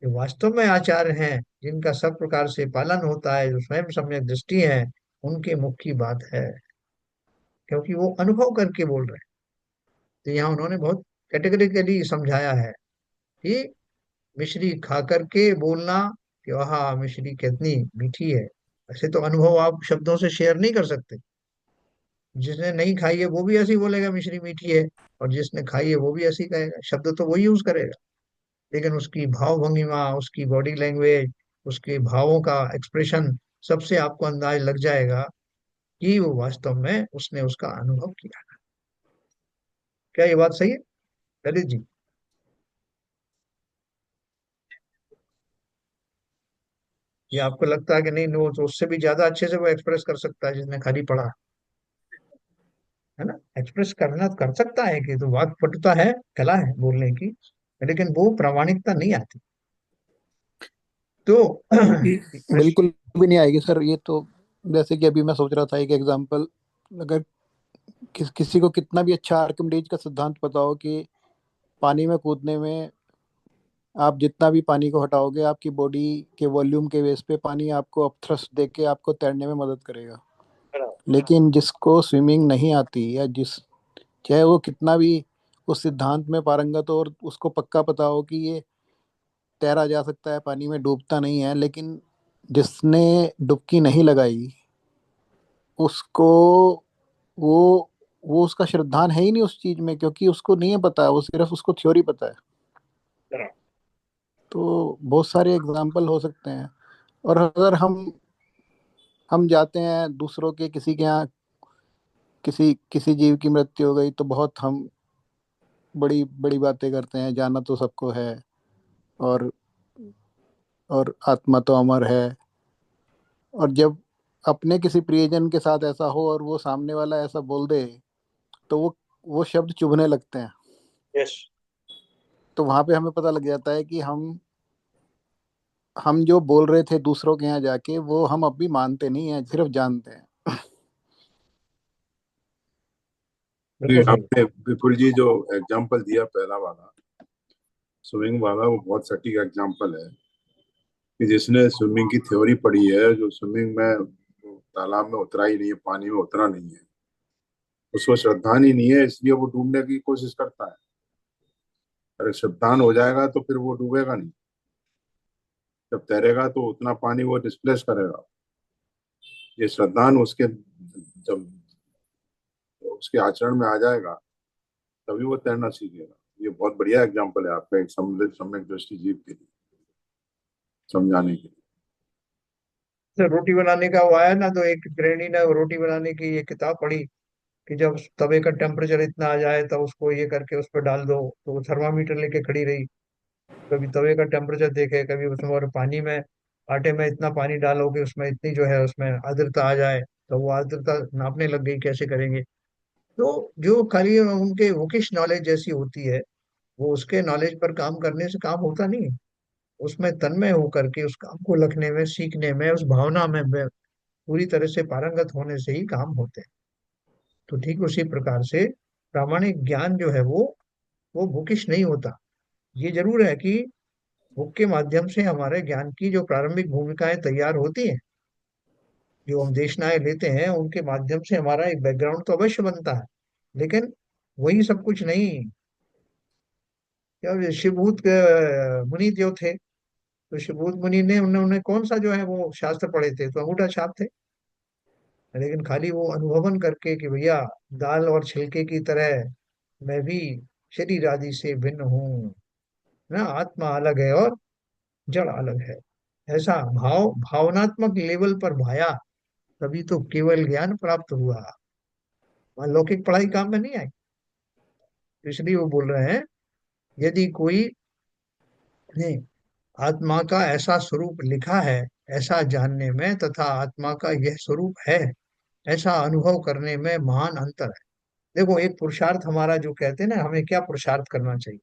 जो वास्तव में आचार्य हैं, जिनका सब प्रकार से पालन होता है, जो स्वयं सम्यक दृष्टि है, उनके मुख की बात है, क्योंकि वो अनुभव करके बोल रहे हैं। तो यहाँ उन्होंने बहुत कैटेगरिकली समझाया है कि मिश्री खा करके बोलना कि आहा मिश्री कितनी मीठी है, ऐसे तो अनुभव आप शब्दों से शेयर नहीं कर सकते। जिसने नहीं खाई है वो भी ऐसे ही बोलेगा मिश्री मीठी है, और जिसने खाई है वो भी ऐसे ही कहेगा, शब्द तो वही यूज करेगा। लेकिन उसकी भाव भंगिमा, उसकी बॉडी लैंग्वेज, उसके भावों का एक्सप्रेशन, सबसे आपको अंदाज लग जाएगा कि वो वास्तव में उसने उसका अनुभव किया। क्या ये बात सही है ललित जी? ये आपको लगता है कि नहीं, वो तो उससे भी ज्यादा अच्छे से वो एक्सप्रेस कर सकता है जिसने खाली पढ़ा है ना। एक्सप्रेस करना कर सकता है कि तो वाक् पटुता है, कला है बोलने की, लेकिन वो प्रामाणिकता नहीं आती। तो बिल्कुल भी नहीं आएगी सर। ये तो जैसे कि अभी मैं सोच रहा था एक एग्जांपल, अगर किसी को कितना भी अच्छा आर्किमिडीज का सिद्धांत पता हो कि पानी में कूदने में आप जितना भी पानी को हटाओगे, आपकी बॉडी के वॉल्यूम के बेस पे पानी आपको अपथ्रस्ट देके आपको तैरने में मदद करेगा। लेकिन जिसको स्विमिंग नहीं आती, या चाहे वो कितना भी उस सिद्धांत में पारंगत हो और उसको पक्का पता हो कि ये तैरा जा सकता है, पानी में डूबता नहीं है, लेकिन जिसने डुबकी नहीं लगाई उसको वो वो उसका श्रद्धान है ही नहीं उस चीज में, क्योंकि उसको नहीं है पता, वो सिर्फ उसको थ्योरी पता है। तो बहुत सारे एग्जाम्पल हो सकते हैं। और अगर हम जाते हैं दूसरों के, किसी के यहाँ किसी किसी जीव की मृत्यु हो गई तो बहुत हम बड़ी बड़ी बातें करते हैं, जाना तो सबको है, और आत्मा तो अमर है। और जब अपने किसी प्रियजन के साथ ऐसा हो और वो सामने वाला ऐसा बोल दे, तो वो शब्द चुभने लगते हैं। यस, तो वहां पे हमें पता लग जाता है कि हम जो बोल रहे थे दूसरों के यहाँ जाके, वो हम अब भी मानते नहीं है, सिर्फ जानते हैं। जी, बिल्कुल सही। आपने विपुल जी जो एग्जाम्पल दिया पहला वाला, स्विमिंग वाला, वो बहुत सटीक एग्जाम्पल है कि जिसने स्विमिंग की थ्योरी पढ़ी है, जो स्विमिंग में तालाब में उतरा ही नहीं है, पानी में उतरा नहीं है, उसको श्रद्धान ही नहीं है, इसलिए वो डूबने की कोशिश करता है। अगर श्रद्धान हो जाएगा तो फिर वो डूबेगा नहीं। जब तैरेगा तो उतना पानी वो डिस्प्लेस करेगा। ये श्रद्धान उसके जब उसके आचरण में आ जाएगा, तभी वो तैरना सीखेगा। ये बहुत बढ़िया एग्जाम्पल है आपका, एक सम्मिलित सम्यक दृष्टि जीव के लिए समझाने के लिए। तो रोटी बनाने का वो आया ना, तो एक गृहिणी ने रोटी बनाने की ये किताब पढ़ी कि जब तवे का टेम्परेचर इतना आ जाए तो उसको ये करके उस पर डाल दो, तो वो थर्मामीटर लेके खड़ी रही। कभी तवे का टेम्परेचर देखे, कभी उसमें, और पानी में, आटे में इतना पानी डालोगे उसमें इतनी जो है उसमें आर्द्रता आ जाए, तो वो आर्द्रता नापने लग गई, कैसे करेंगे। तो जो खाली उनके वोकिश नॉलेज जैसी होती है, वो उसके नॉलेज पर काम करने से काम होता नहीं है। उसमें तन्मय होकर के उस काम को लिखने में, सीखने में, उस भावना में पूरी तरह से पारंगत होने से ही काम होते हैं। तो ठीक उसी प्रकार से प्रामाणिक ज्ञान जो है वो बुकिश नहीं होता। ये जरूर है कि बुक के माध्यम से हमारे ज्ञान की जो प्रारंभिक भूमिकाएं तैयार होती हैं, जो हम देशनाएं लेते हैं, उनके माध्यम से हमारा एक बैकग्राउंड तो अवश्य बनता है। लेकिन वही सब कुछ नहीं। क्या शिवभूत मुनि जो थे, तो शिवभूत मुनि ने उन्होंने कौन सा जो है वो शास्त्र पढ़े थे? तो अंगूठा छाप थे। लेकिन खाली वो अनुभवन करके कि भैया दाल और छिलके की तरह मैं भी शरीर आदि से भिन्न हूँ ना, आत्मा अलग है और जड़ अलग है, ऐसा भावनात्मक लेवल पर भाया, तभी तो केवल ज्ञान प्राप्त हुआ। वहाँ लौकिक पढ़ाई काम में नहीं आई। तो इसलिए वो बोल रहे हैं, यदि कोई ने आत्मा का ऐसा स्वरूप लिखा है, ऐसा जानने में तथा आत्मा का यह स्वरूप है, ऐसा अनुभव करने में महान अंतर है। देखो, एक पुरुषार्थ हमारा जो कहते हैं ना, हमें क्या पुरुषार्थ करना चाहिए,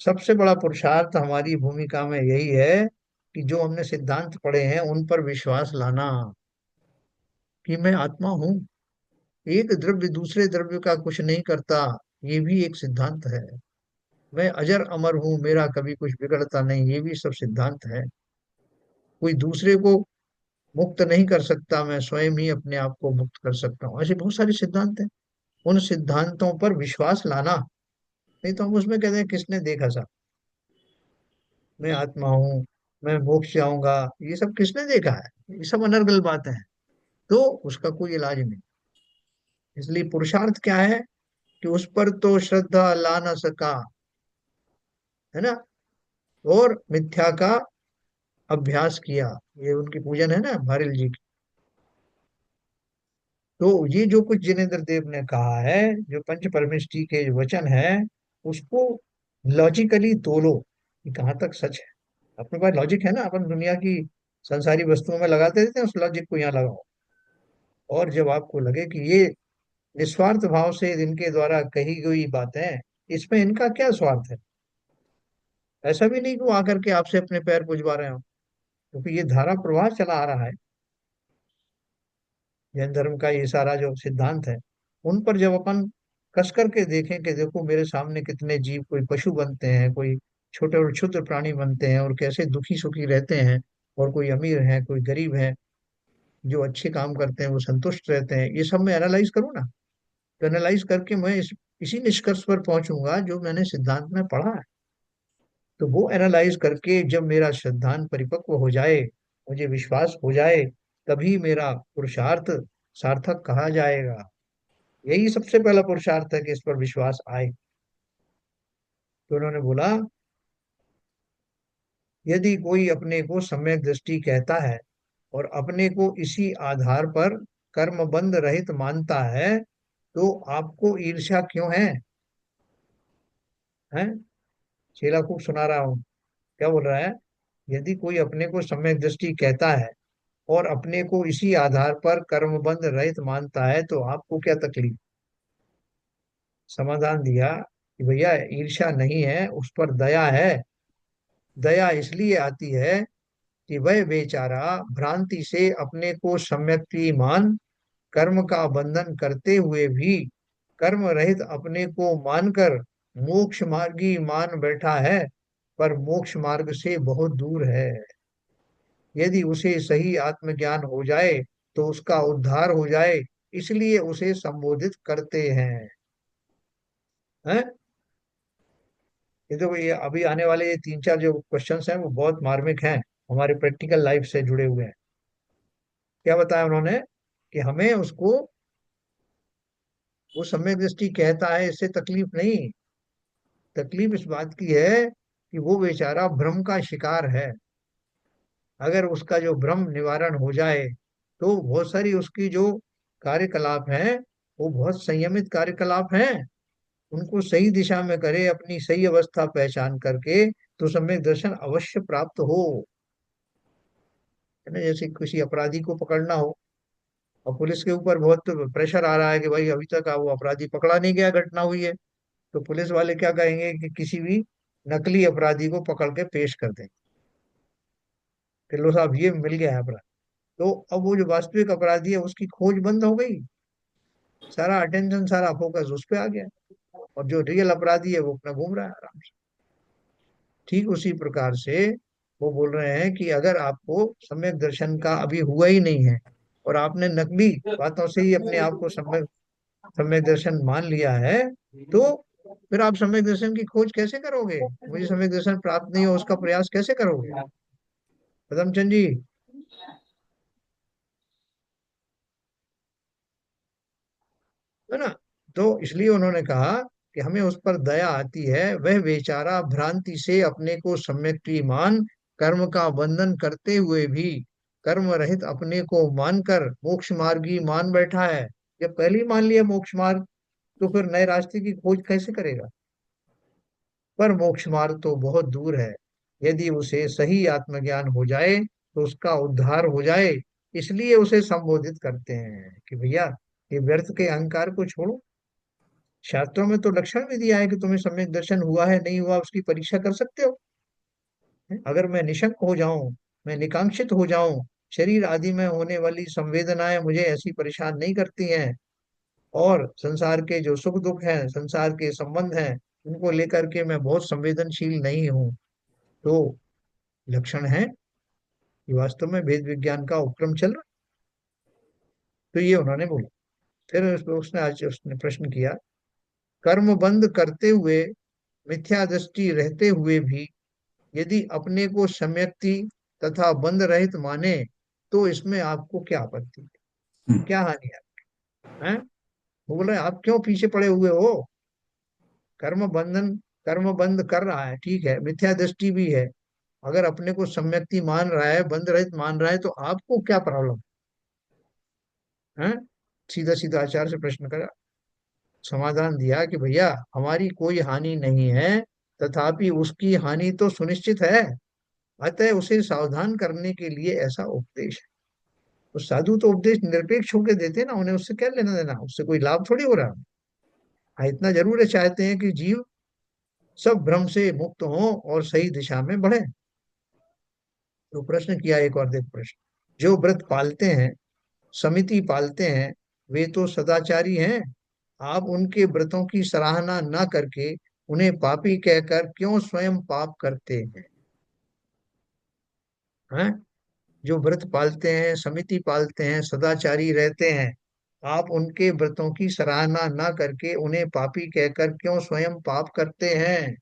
सबसे बड़ा पुरुषार्थ हमारी भूमिका में यही है कि जो हमने सिद्धांत पढ़े हैं उन पर विश्वास लाना, कि मैं आत्मा हूँ, एक द्रव्य दूसरे द्रव्य का कुछ नहीं करता, ये भी एक सिद्धांत है। मैं अजर अमर हूँ, मेरा कभी कुछ बिगड़ता नहीं, ये भी सब सिद्धांत है। कोई दूसरे को मुक्त नहीं कर सकता, मैं स्वयं ही अपने आप को मुक्त कर सकता हूँ, ऐसे बहुत सारे सिद्धांत हैं। उन सिद्धांतों पर विश्वास लाना, नहीं तो हम उसमें कहते हैं किसने देखा सा, मैं आत्मा हूँ, मैं मोक्ष जाऊंगा, ये सब किसने देखा है, ये सब अनर्गल बातें हैं। तो उसका कोई इलाज नहीं। इसलिए पुरुषार्थ क्या है कि उस पर तो श्रद्धा ला ना सका, है ना, और मिथ्या का अभ्यास किया। ये उनकी पूजन है ना भारिल जी की। तो ये जो कुछ जिनेन्द्र देव ने कहा है, जो पंच परमेष्टि के जो वचन है, उसको लॉजिकली तोलो कि कहाँ तक सच है। अपने पास लॉजिक है ना, अपन दुनिया की संसारी वस्तुओं में लगाते रहते हैं, उस लॉजिक को यहाँ लगाओ। और जब आपको लगे कि ये निस्वार्थ भाव से इनके द्वारा कही गई बातें, इसमें इनका क्या स्वार्थ है, ऐसा भी नहीं कि वो आकर के आपसे अपने पैर पुजवा रहे हो, क्योंकि ये धारा प्रवाह चला आ रहा है। जैन धर्म का ये सारा जो सिद्धांत है, उन पर जब अपन कस करके देखें कि देखो मेरे सामने कितने जीव, कोई पशु बनते हैं, कोई छोटे और क्षुद्र प्राणी बनते हैं, और कैसे दुखी सुखी रहते हैं, और कोई अमीर है कोई गरीब है, जो अच्छे काम करते हैं वो संतुष्ट रहते हैं, ये सब मैं एनालाइज करूँ ना, तो एनालाइज करके मैं इसी निष्कर्ष पर पहुंचूंगा जो मैंने सिद्धांत में पढ़ा है। तो वो एनालाइज करके जब मेरा सिद्धांत परिपक्व हो जाए, मुझे विश्वास हो जाए, तभी मेरा पुरुषार्थ सार्थक कहा जाएगा। यही सबसे पहला पुरुषार्थ है कि इस पर विश्वास आए। तो उन्होंने बोला, यदि कोई अपने को सम्यक दृष्टि कहता है और अपने को इसी आधार पर कर्म बंध रहित मानता है, तो आपको ईर्ष्या क्यों है? हैं? चेला खूब सुना रहा हूं, क्या बोल रहा है? यदि कोई अपने को सम्यक दृष्टि कहता है और अपने को इसी आधार पर कर्मबंध रहित मानता है, तो आपको क्या तकलीफ? समाधान दिया कि भैया, ईर्ष्या नहीं है, उस पर दया है। दया इसलिए आती है कि वह बेचारा भ्रांति से अपने को सम्यक मान, कर्म का बंधन करते हुए भी कर्म रहित अपने को मानकर मोक्ष मार्गी मान बैठा है, पर मोक्ष मार्ग से बहुत दूर है। यदि उसे सही आत्मज्ञान हो जाए तो उसका उद्धार हो जाए, इसलिए उसे संबोधित करते हैं। ये तो ये अभी आने वाले ये तीन चार जो क्वेश्चंस हैं वो बहुत मार्मिक हैं, हमारे प्रैक्टिकल लाइफ से जुड़े हुए हैं। क्या बताया उन्होंने कि हमें उसको, वो सम्यक दृष्टि कहता है, इससे तकलीफ नहीं। तकलीफ इस बात की है कि वो बेचारा भ्रम का शिकार है। अगर उसका जो भ्रम निवारण हो जाए, तो बहुत सारी उसकी जो कार्यकलाप हैं वो बहुत संयमित कार्यकलाप हैं, उनको सही दिशा में करे, अपनी सही अवस्था पहचान करके, तो सम्यक दर्शन अवश्य प्राप्त हो। है ना, जैसे किसी अपराधी को पकड़ना हो और पुलिस के ऊपर बहुत प्रेशर आ रहा है कि भाई अभी तक वो अपराधी पकड़ा नहीं गया, घटना हुई है, तो पुलिस वाले क्या कहेंगे कि किसी भी नकली अपराधी को पकड़ के पेश कर दें कि लो साहब ये मिल गया है अपराध। तो अब वो जो वास्तविक अपराधी है उसकी खोज बंद हो गई, सारा अटेंशन सारा फोकस उस पे आ गया, और जो रियल अपराधी है वो अपना घूम रहा है आराम से। ठीक उसी प्रकार से वो बोल रहे हैं कि अगर आपको सम्यक दर्शन का अभी हुआ ही नहीं है, और आपने नकली बातों से ही अपने आप को सम्यक सम्यक दर्शन मान लिया है, तो फिर आप सम्यक दर्शन की खोज कैसे करोगे? मुझे सम्यक दर्शन प्राप्त नहीं हो उसका प्रयास कैसे करोगे? पदमचंद जी। है ना? तो इसलिए उन्होंने कहा कि हमें उस पर दया आती है, वह बेचारा भ्रांति से अपने को सम्यक मान, कर्म का बंधन करते हुए भी कर्म रहित अपने को मानकर मोक्ष मार्गी मान बैठा है। जब पहले ही मान लिया मोक्ष मार्ग, तो फिर नए रास्ते की खोज कैसे करेगा? पर मोक्ष मार्ग तो बहुत दूर है, यदि उसे सही आत्मज्ञान हो जाए तो उसका उद्धार हो जाए, इसलिए उसे संबोधित करते हैं कि भैया, ये व्यर्थ के अहंकार को छोड़ो, शास्त्रों में तो लक्षण भी दिया है कि तुम्हें सम्यक दर्शन हुआ है नहीं हुआ उसकी परीक्षा कर सकते हो। अगर मैं निशंक हो जाऊं, मैं निकांक्षित हो जाऊं, शरीर आदि में होने वाली संवेदनाएं मुझे ऐसी परेशान नहीं करती हैं, और संसार के जो सुख दुख हैं, संसार के संबंध हैं, उनको लेकर के मैं बहुत संवेदनशील नहीं हूं, तो लक्षण है कि वास्तव में वेद विज्ञान का उपक्रम चल रहा है। तो ये उन्होंने बोला। फिर उसने आज उसने प्रश्न किया, कर्म बंद करते हुए, मिथ्या दृष्टि रहते हुए भी यदि अपने को सम्यक्ति तथा बंद रहित माने, तो इसमें आपको क्या आपत्ति है, क्या हानि है? वो बोले आप क्यों पीछे पड़े हुए हो? कर्म बंधन, कर्म बंद कर रहा है, ठीक है, मिथ्या दृष्टि भी है, अगर अपने को सम्यक्ति मान रहा है, बंद रहित मान रहा है, तो आपको क्या प्रॉब्लम है? सीधा सीधा आचार्य से प्रश्न करा। समाधान दिया कि भैया हमारी कोई हानि नहीं है, तथापि उसकी हानि तो सुनिश्चित है, अतः उसे सावधान करने के लिए ऐसा उपदेश है। तो साधु तो उपदेश निरपेक्ष होकर देते हैं ना, उन्हें उससे क्या लेना देना, उससे कोई लाभ थोड़ी हो रहा है। हाँ, इतना जरूर है, चाहते हैं कि जीव सब भ्रम से मुक्त हो और सही दिशा में बढ़े। तो प्रश्न किया एक और, देख प्रश्न, जो व्रत पालते हैं, समिति पालते हैं, वे तो सदाचारी हैं, आप उनके व्रतों की सराहना न करके उन्हें पापी कहकर क्यों स्वयं पाप करते हैं? जो व्रत पालते हैं, समिति पालते हैं, सदाचारी रहते हैं, आप उनके व्रतों की सराहना ना करके उन्हें पापी कहकर क्यों स्वयं पाप करते हैं?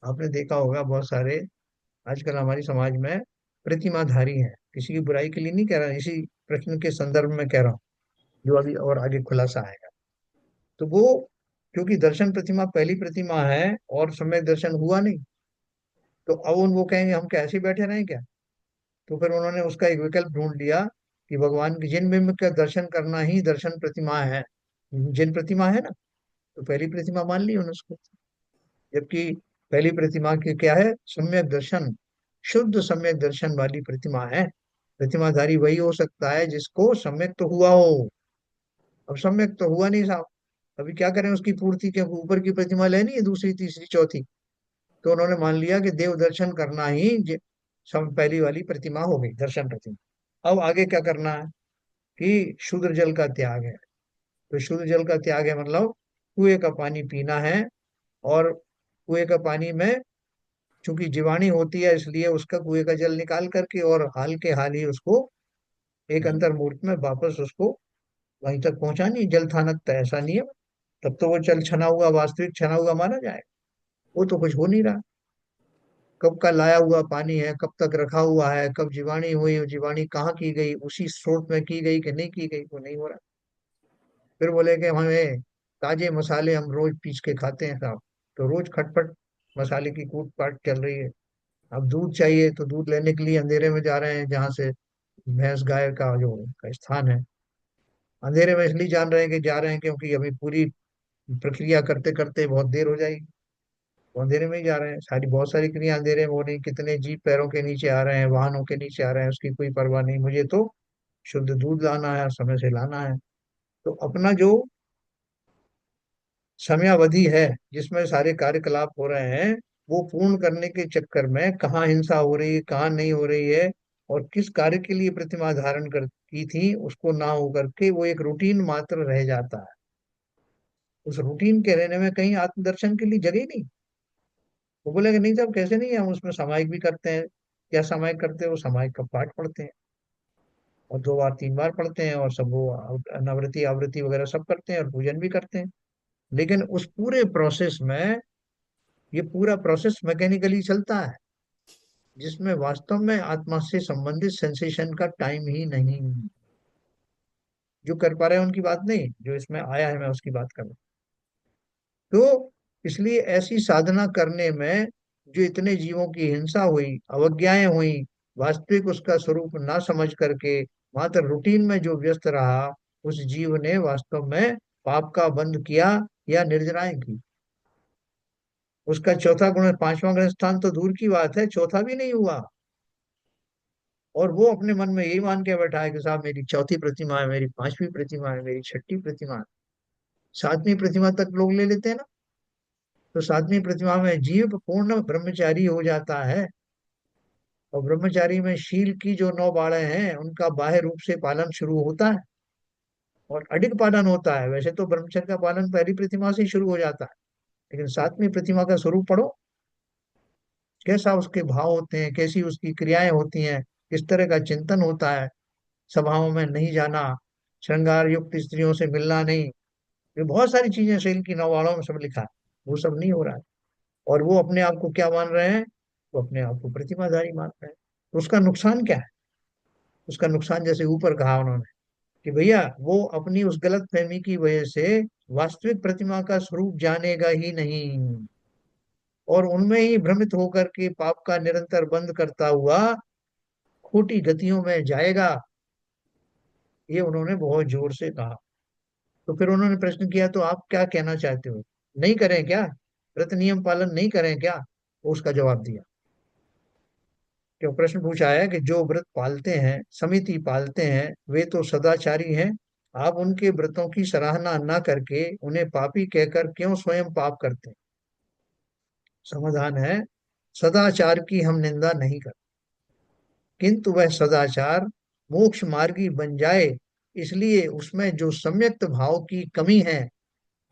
आपने देखा होगा बहुत सारे आजकल हमारे समाज में प्रतिमाधारी हैं, किसी की बुराई के लिए नहीं कह रहा, इसी प्रश्न के संदर्भ में कह रहा हूँ, जो अभी और आगे खुलासा आएगा। तो वो, क्योंकि दर्शन प्रतिमा पहली प्रतिमा है और सम्यक दर्शन हुआ नहीं, तो अब उन वो कहेंगे हम कैसे बैठे रहें क्या? तो फिर उन्होंने उसका एक विकल्प ढूंढ लिया कि भगवान की जिन बिंब का दर्शन करना ही दर्शन प्रतिमा है, जिन प्रतिमा है ना, तो पहली प्रतिमा मान ली उन्होंने उसको। जबकि पहली प्रतिमा की क्या है? सम्यक दर्शन, शुद्ध सम्यक दर्शन वाली प्रतिमा है। प्रतिमाधारी वही हो सकता है जिसको सम्यक तो हुआ हो। अब सम्यक तो हुआ नहीं साहब, अभी क्या करें उसकी पूर्ति के? ऊपर की प्रतिमा लेनी है, दूसरी तीसरी चौथी। तो उन्होंने मान लिया कि देव दर्शन करना ही सब पहली वाली प्रतिमा हो गई, दर्शन प्रतिमा। अब आगे क्या करना है कि शुद्ध जल का त्याग है। तो शुद्ध जल का त्याग है मतलब कुएं का पानी पीना है, और कुएं का पानी में चूंकि जीवाणु होती है, इसलिए उसका कुएं का जल निकाल करके और हाल के हाल ही उसको एक अंतर मूर्त में वापस उसको वहीं तक पहुंचानी, जल थानक तो ऐसा नियम। तब तो वो जल छना हुआ, वास्तविक छना हुआ माना जाए। वो तो कुछ हो नहीं रहा, कब का लाया हुआ पानी है, कब तक रखा हुआ है, कब जीवाणु हुई, जीवाणु कहाँ की गई, उसी स्रोत में की गई कि नहीं की गई, वो नहीं हो रहा। फिर बोले कि हमें ताजे मसाले हम रोज पीस के खाते हैं साहब, तो रोज खटपट मसाले की कूट पाट चल रही है। अब दूध चाहिए तो दूध लेने के लिए अंधेरे में जा रहे हैं, जहाँ से भैंस गाय का जो का स्थान है, अंधेरे में इसलिए जान रहे हैं कि जा रहे हैं क्योंकि अभी पूरी प्रक्रिया करते करते बहुत देर हो जाएगी, तो अंधेरे में ही जा रहे हैं। सारी बहुत सारी क्रिया अंधेरे में हो रही, कितने जीव पैरों के नीचे आ रहे हैं, वाहनों के नीचे आ रहे हैं, उसकी कोई परवाह नहीं, मुझे तो शुद्ध दूध लाना है और समय से लाना है। तो अपना जो समयावधि है जिसमें सारे कार्यकलाप हो रहे हैं, वो पूर्ण करने के चक्कर में कहाँ हिंसा हो रही है, कहाँ नहीं हो रही है, और किस कार्य के लिए प्रतिमा धारण कर की थी, उसको ना हो करके वो एक रूटीन मात्र रह जाता है। उस रूटीन के रहने में कहीं आत्मदर्शन के लिए जगह ही नहीं। वो बोलेगा नहीं साहब कैसे नहीं है, हम उसमें सामायिक भी करते हैं। क्या सामायिक करते हैं? वो सामायिक का पाठ पढ़ते हैं, और 2 बार 3 बार पढ़ते हैं, और सब वो नवृत्ति आवृत्ति वगैरह सब करते हैं, और पूजन भी करते हैं। लेकिन उस पूरे प्रोसेस में, ये पूरा प्रोसेस मैकेनिकली चलता है, जिसमें वास्तव में आत्मा से संबंधित सेंसेशन का टाइम ही नहीं। जो कर पा रहे हैं उनकी बात नहीं, जो इसमें आया है मैं उसकी बात कर रहा हूं। तो इसलिए ऐसी साधना करने में जो इतने जीवों की हिंसा हुई, अवज्ञाएं हुई, वास्तविक उसका स्वरूप ना समझ करके मात्र रूटीन में जो व्यस्त रहा, उस जीव ने वास्तव में पाप का बंध किया या निर्जराएं की। उसका चौथा गुण, पांचवा गुण स्थान तो दूर की बात है, चौथा भी नहीं हुआ। और वो अपने मन में यही मान के बैठा है कि साहब मेरी चौथी प्रतिमा है, मेरी पांचवी प्रतिमा है, मेरी छठी प्रतिमा है। सातवीं प्रतिमा तक लोग ले लेते हैं ना। तो सातवीं प्रतिमा में जीव पूर्ण ब्रह्मचारी हो जाता है, और ब्रह्मचारी में शील की जो 9 बाड़े हैं उनका बाह्य रूप से पालन शुरू होता है और अडिग पालन होता है। वैसे तो ब्रह्मचर्य का पालन पहली प्रतिमा से ही शुरू हो जाता है, लेकिन सातवीं प्रतिमा का स्वरूप पढ़ो, कैसा उसके भाव होते हैं, कैसी उसकी क्रियाएं होती हैं, किस तरह का चिंतन होता है। सभाओं में नहीं जाना, श्रृंगार युक्त स्त्रियों से मिलना नहीं, ये बहुत सारी चीजें शील की 9 बाड़ों में सब लिखा है। वो सब नहीं हो रहा है, और वो अपने आप को क्या मान रहे हैं? वो अपने आप को प्रतिमाधारी मान रहे हैं। तो उसका नुकसान क्या है? उसका नुकसान जैसे ऊपर कहा उन्होंने कि भैया वो अपनी उस गलत फहमी की वजह से वास्तविक प्रतिमा का स्वरूप जानेगा ही नहीं, और उनमें ही भ्रमित होकर के पाप का निरंतर बंद करता हुआ खोटी गतियों में जाएगा। ये उन्होंने बहुत जोर से कहा। तो फिर उन्होंने प्रश्न किया, तो आप क्या कहना चाहते हो, नहीं करें क्या, व्रत नियम पालन नहीं करें क्या? तो उसका जवाब दिया, क्यों प्रश्न पूछा है कि जो व्रत पालते हैं, समिति पालते हैं, वे तो सदाचारी हैं। आप उनके व्रतों की सराहना न करके उन्हें पापी कहकर क्यों स्वयं पाप करते हैं? समाधान है, सदाचार की हम निंदा नहीं करते, किंतु वह सदाचार मोक्ष मार्गी बन जाए, इसलिए उसमें जो सम्यक्त भाव की कमी है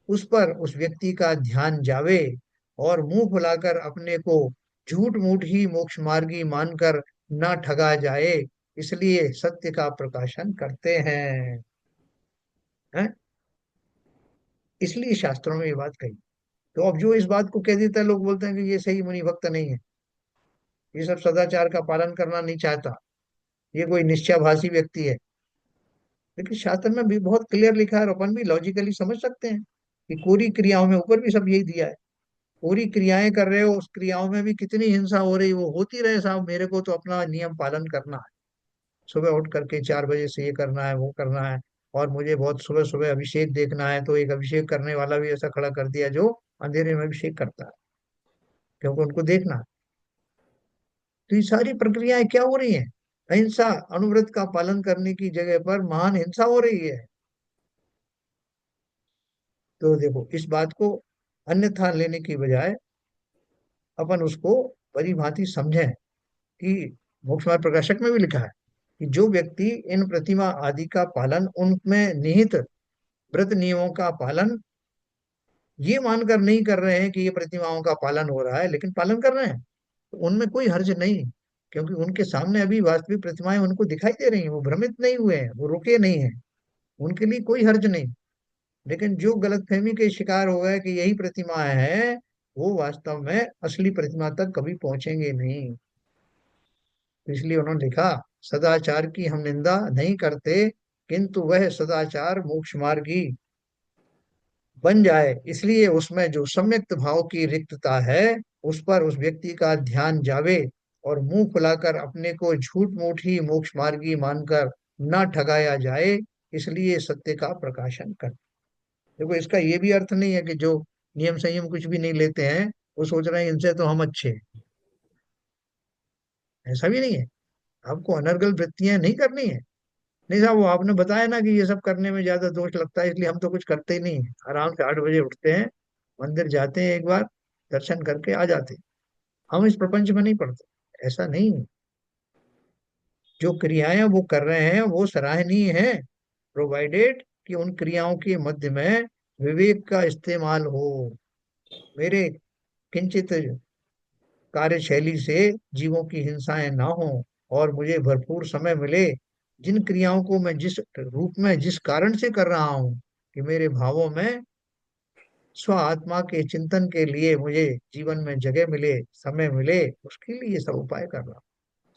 उस पर उस व्यक्ति का ध्यान जावे, और मुंह फुलाकर अपने को झूठ मूठ ही मोक्ष मार्गी मानकर न ठगा जाए, इसलिए सत्य का प्रकाशन करते हैं। इसलिए शास्त्रों में ये बात कही। तो अब जो इस बात को कह देता है, लोग बोलते हैं कि ये सही मुनि भक्त नहीं है, ये सब सदाचार का पालन करना नहीं चाहता, ये कोई निश्चयभाषी व्यक्ति है। लेकिन शास्त्र में भी बहुत क्लियर लिखा है, और अपन भी लॉजिकली समझ सकते हैं कि कोरी क्रियाओं में ऊपर भी सब यही दिया है। पूरी क्रियाएं कर रहे हो, उस क्रियाओं में भी कितनी हिंसा हो रही, वो होती रहे साहब, मेरे को तो अपना नियम पालन करना है। सुबह उठ करके 4 बजे से ये करना है, वो करना है, और मुझे बहुत सुबह सुबह अभिषेक देखना है, तो एक अभिषेक करने वाला भी ऐसा खड़ा कर दिया जो अंधेरे में अभिषेक करता है, क्योंकि उनको देखना है। तो ये सारी प्रक्रियाएं क्या हो रही हैं? अहिंसा, अनुव्रत का पालन करने की जगह पर महान हिंसा हो रही है। तो देखो, इस बात को अन्यथा लेने की बजाय अपन उसको भली भांति समझें कि मोक्ष मार्ग प्रकाशक में भी लिखा है कि जो व्यक्ति इन प्रतिमा आदि का पालन, उनमें निहित व्रत नियमों का पालन ये मानकर नहीं कर रहे हैं कि ये प्रतिमाओं का पालन हो रहा है, लेकिन पालन कर रहे हैं, तो उनमें कोई हर्ज नहीं, क्योंकि उनके सामने अभी वास्तविक प्रतिमाएं उनको दिखाई दे रही हैं, वो भ्रमित नहीं हुए हैं, वो रुके नहीं हैं, उनके लिए कोई हर्ज नहीं। लेकिन जो गलतफहमी के शिकार हो गए कि यही प्रतिमाएं हैं, वो वास्तव में असली प्रतिमा तक कभी पहुंचेंगे नहीं। तो इसलिए उन्होंने लिखा, सदाचार की हम निंदा नहीं करते, किंतु वह सदाचार मोक्ष मार्गी बन जाए, इसलिए उसमें जो सम्यक्त भाव की रिक्तता है उस पर उस व्यक्ति का ध्यान जावे, और मुंह फुलाकर अपने को झूठ मूठ ही मोक्ष मार्गी मानकर न ठगाया जाए, इसलिए सत्य का प्रकाशन कर। देखो, इसका ये भी अर्थ नहीं है कि जो नियम संयम कुछ भी नहीं लेते हैं वो सोच रहे हैं इनसे तो हम अच्छे हैं। ऐसा भी नहीं है। आपको अनर्गल वृत्तियां नहीं करनी है। नहीं साहब, वो आपने बताया ना कि ये सब करने में ज्यादा दोष लगता है, इसलिए हम तो कुछ करते ही नहीं है, आराम से 8 बजे उठते हैं, मंदिर जाते हैं, एक बार दर्शन करके आ जाते हैं, हम इस प्रपंच में नहीं पड़ते। ऐसा नहीं है। जो क्रियाएं वो कर रहे हैं वो सराहनीय है, प्रोवाइडेड कि उन क्रियाओं के मध्य में विवेक का इस्तेमाल हो, मेरे किंचित कार्यशैली से जीवों की हिंसाएं ना हो, और मुझे भरपूर समय मिले जिन क्रियाओं को मैं जिस रूप में जिस कारण से कर रहा हूं, कि मेरे भावों में स्व आत्मा के चिंतन के लिए मुझे जीवन में जगह मिले, समय मिले, उसके लिए ये सब उपाय कर रहा हूँ।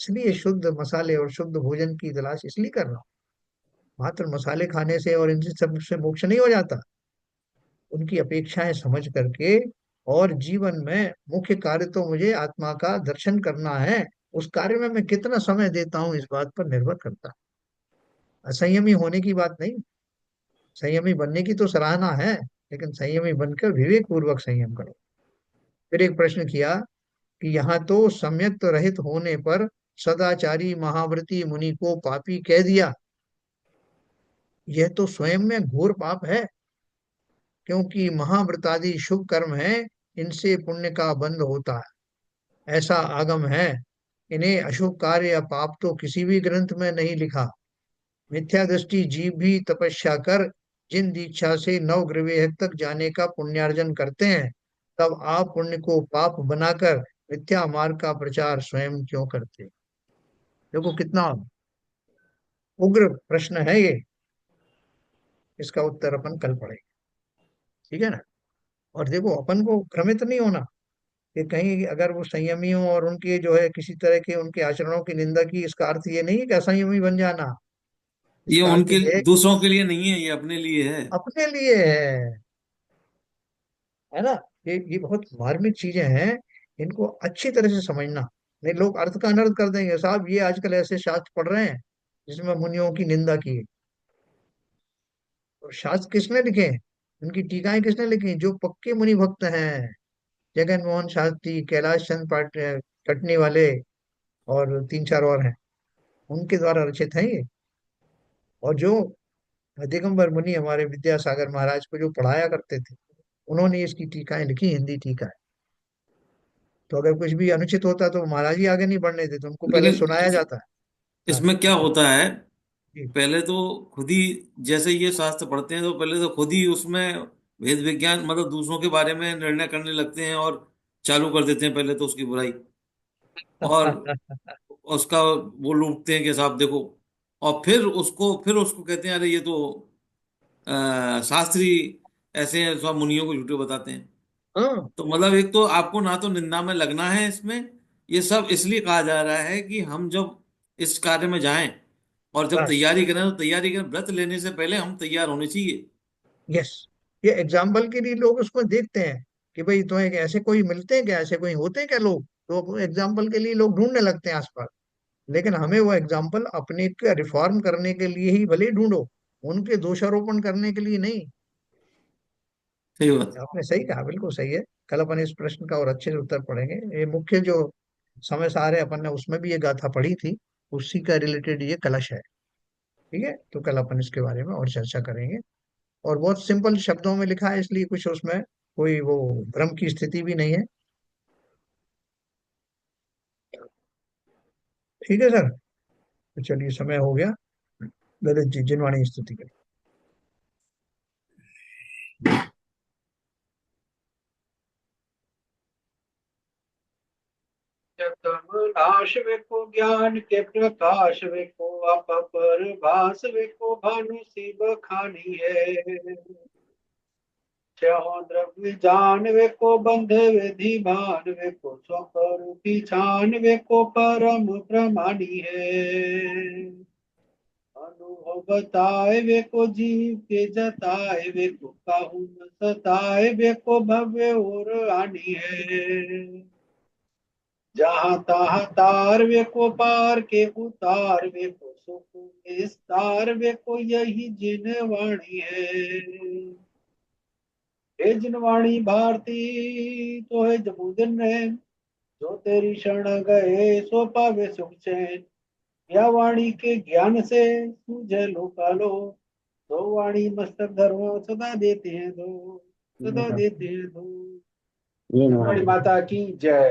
इसलिए शुद्ध मसाले और शुद्ध भोजन की तलाश इसलिए कर रहा हूँ। मात्र मसाले खाने से और इनसे सब से मोक्ष नहीं हो जाता। उनकी अपेक्षाएं समझ करके, और जीवन में मुख्य कार्य तो मुझे आत्मा का दर्शन करना है, उस कार्य में मैं कितना समय देता हूँ इस बात पर निर्भर करता है। असंयमी होने की बात नहीं, संयमी बनने की तो सराहना है, लेकिन संयमी बनकर विवेक पूर्वक संयम करो। फिर एक प्रश्न किया कि यहाँ तो सम्यक तो रहित होने पर सदाचारी महाव्रती मुनि को पापी कह दिया, यह तो स्वयं में घोर पाप है। क्योंकि महाव्रतादि शुभ कर्म है, इनसे पुण्य का बंध होता है। ऐसा आगम है, इन्हें अशुभ कार्य या पाप तो किसी भी ग्रंथ में नहीं लिखा। मिथ्या दृष्टि जीव भी तपस्या कर जिन दीक्षा से नवग्रह तक जाने का पुण्यार्जन करते हैं, तब आप पुण्य को पाप बनाकर मिथ्या मार्ग का प्रचार स्वयं क्यों करते? देखो कितना उग्र प्रश्न है ये। इसका उत्तर अपन कल पढ़ेंगे, ठीक है ना। और देखो अपन को भ्रमित नहीं होना कि कहीं अगर वो संयमी हो और उनके जो है किसी तरह के उनके आचरणों की निंदा की, इसका अर्थ ये नहीं है कि असंयमी बन जाना। ये इसका अर्थ उनके ये है दूसरों के लिए नहीं है, ये अपने लिए है। अपने लिए है ना। ये बहुत मार्मिक चीजें हैं, इनको अच्छी तरह से समझना। नहीं लोग अर्थ का अनर्थ कर देंगे साहब। ये आजकल ऐसे शास्त्र पढ़ रहे हैं जिसमें मुनियों की निंदा की है। और शास्त्र किसने लिखे हैं? उनकी टीकाएं किसने लिखी हैं? जो पक्के मुनि भक्त हैं, जगन मोहन शास्त्री, कैलाश चंद पाट कटनी वाले, और तीन चार और हैं, उनके द्वारा रचित है ये। और जो दिगंबर मुनि हमारे विद्यासागर महाराज को जो पढ़ाया करते थे, उन्होंने इसकी टीकाएं लिखी, हिंदी टीका है। तो अगर कुछ भी अनुचित होता तो महाराज ही आगे नहीं बढ़ने देते, उनको पहले लेकिन सुनाया जाता है। हाँ इसमें क्या होता है, जी। पहले तो खुद ही, जैसे ये शास्त्र पढ़ते हैं तो पहले तो खुद ही उसमें वेद विज्ञान मतलब दूसरों के बारे में निर्णय करने लगते हैं और चालू कर देते हैं पहले तो उसकी बुराई, और उसका वो लूटते हैं कि साहब देखो, और फिर उसको कहते हैं अरे ये तो शास्त्री ऐसे हैं, सब मुनियों को झूठे बताते हैं। हाँ तो मतलब एक तो आपको ना तो निंदा में लगना है इसमें, ये सब इसलिए कहा जा रहा है कि हम जब इस कार्य में जाएं और जब बस। तैयारी करें, तो तैयारी करें, व्रत लेने से पहले हम तैयार होने चाहिए। यस। ये एग्जाम्पल के लिए लोग उसको देखते हैं कि भाई तुम्हें ऐसे कोई मिलते हैं क्या, ऐसे कोई होते हैं क्या लोग, तो एग्जाम्पल के लिए लोग ढूंढने लगते हैं आसपास। लेकिन हमें वो एग्जाम्पल अपने का रिफॉर्म करने के लिए ही भले ही ढूंढो, उनके दोषारोपण करने के लिए नहीं। सही बात। आपने सही कहा, बिल्कुल सही है। कल अपन इस प्रश्न का और अच्छे से उत्तर पढ़ेंगे। ये मुख्य जो समय सार है अपन ने उसमें भी ये गाथा पढ़ी थी, उसी का रिलेटेड ये कलश है। ठीक है, तो कल अपन इसके बारे में और चर्चा करेंगे। और बहुत सिंपल शब्दों में लिखा है, इसलिए कुछ उसमें कोई वो भ्रम की स्थिति भी नहीं है। ठीक है सर, तो चलिए समय हो गया। ललित जी जिनवाणी स्तुति करें। नाश वेको ज्ञान के प्रकाश वेको आप पर भास वेको भानु सी बखानी है। छहो द्रव्य जान वेको बंधे विधि भान वेको स्वरूपी छान वेको परम प्रमाणी है। अनुभव बताए वेको जीव के जताए वेको काहू न सताए वेको भव्य और आनी है। जहाँ तहाँ तार वे को पार के उतार वे को सुख विस्तार वे को यही जिन वाणी है। हे जिन वाणी भारती तो है जबूदन है, जो तेरी शरण गए सो पावे सुख चैन। या वाणी के ज्ञान से सूझे लोकालो, तो वाणी मस्तक धर्म सदा देते हैं दो, सदा देते हैं दो। वाणी माता की जय।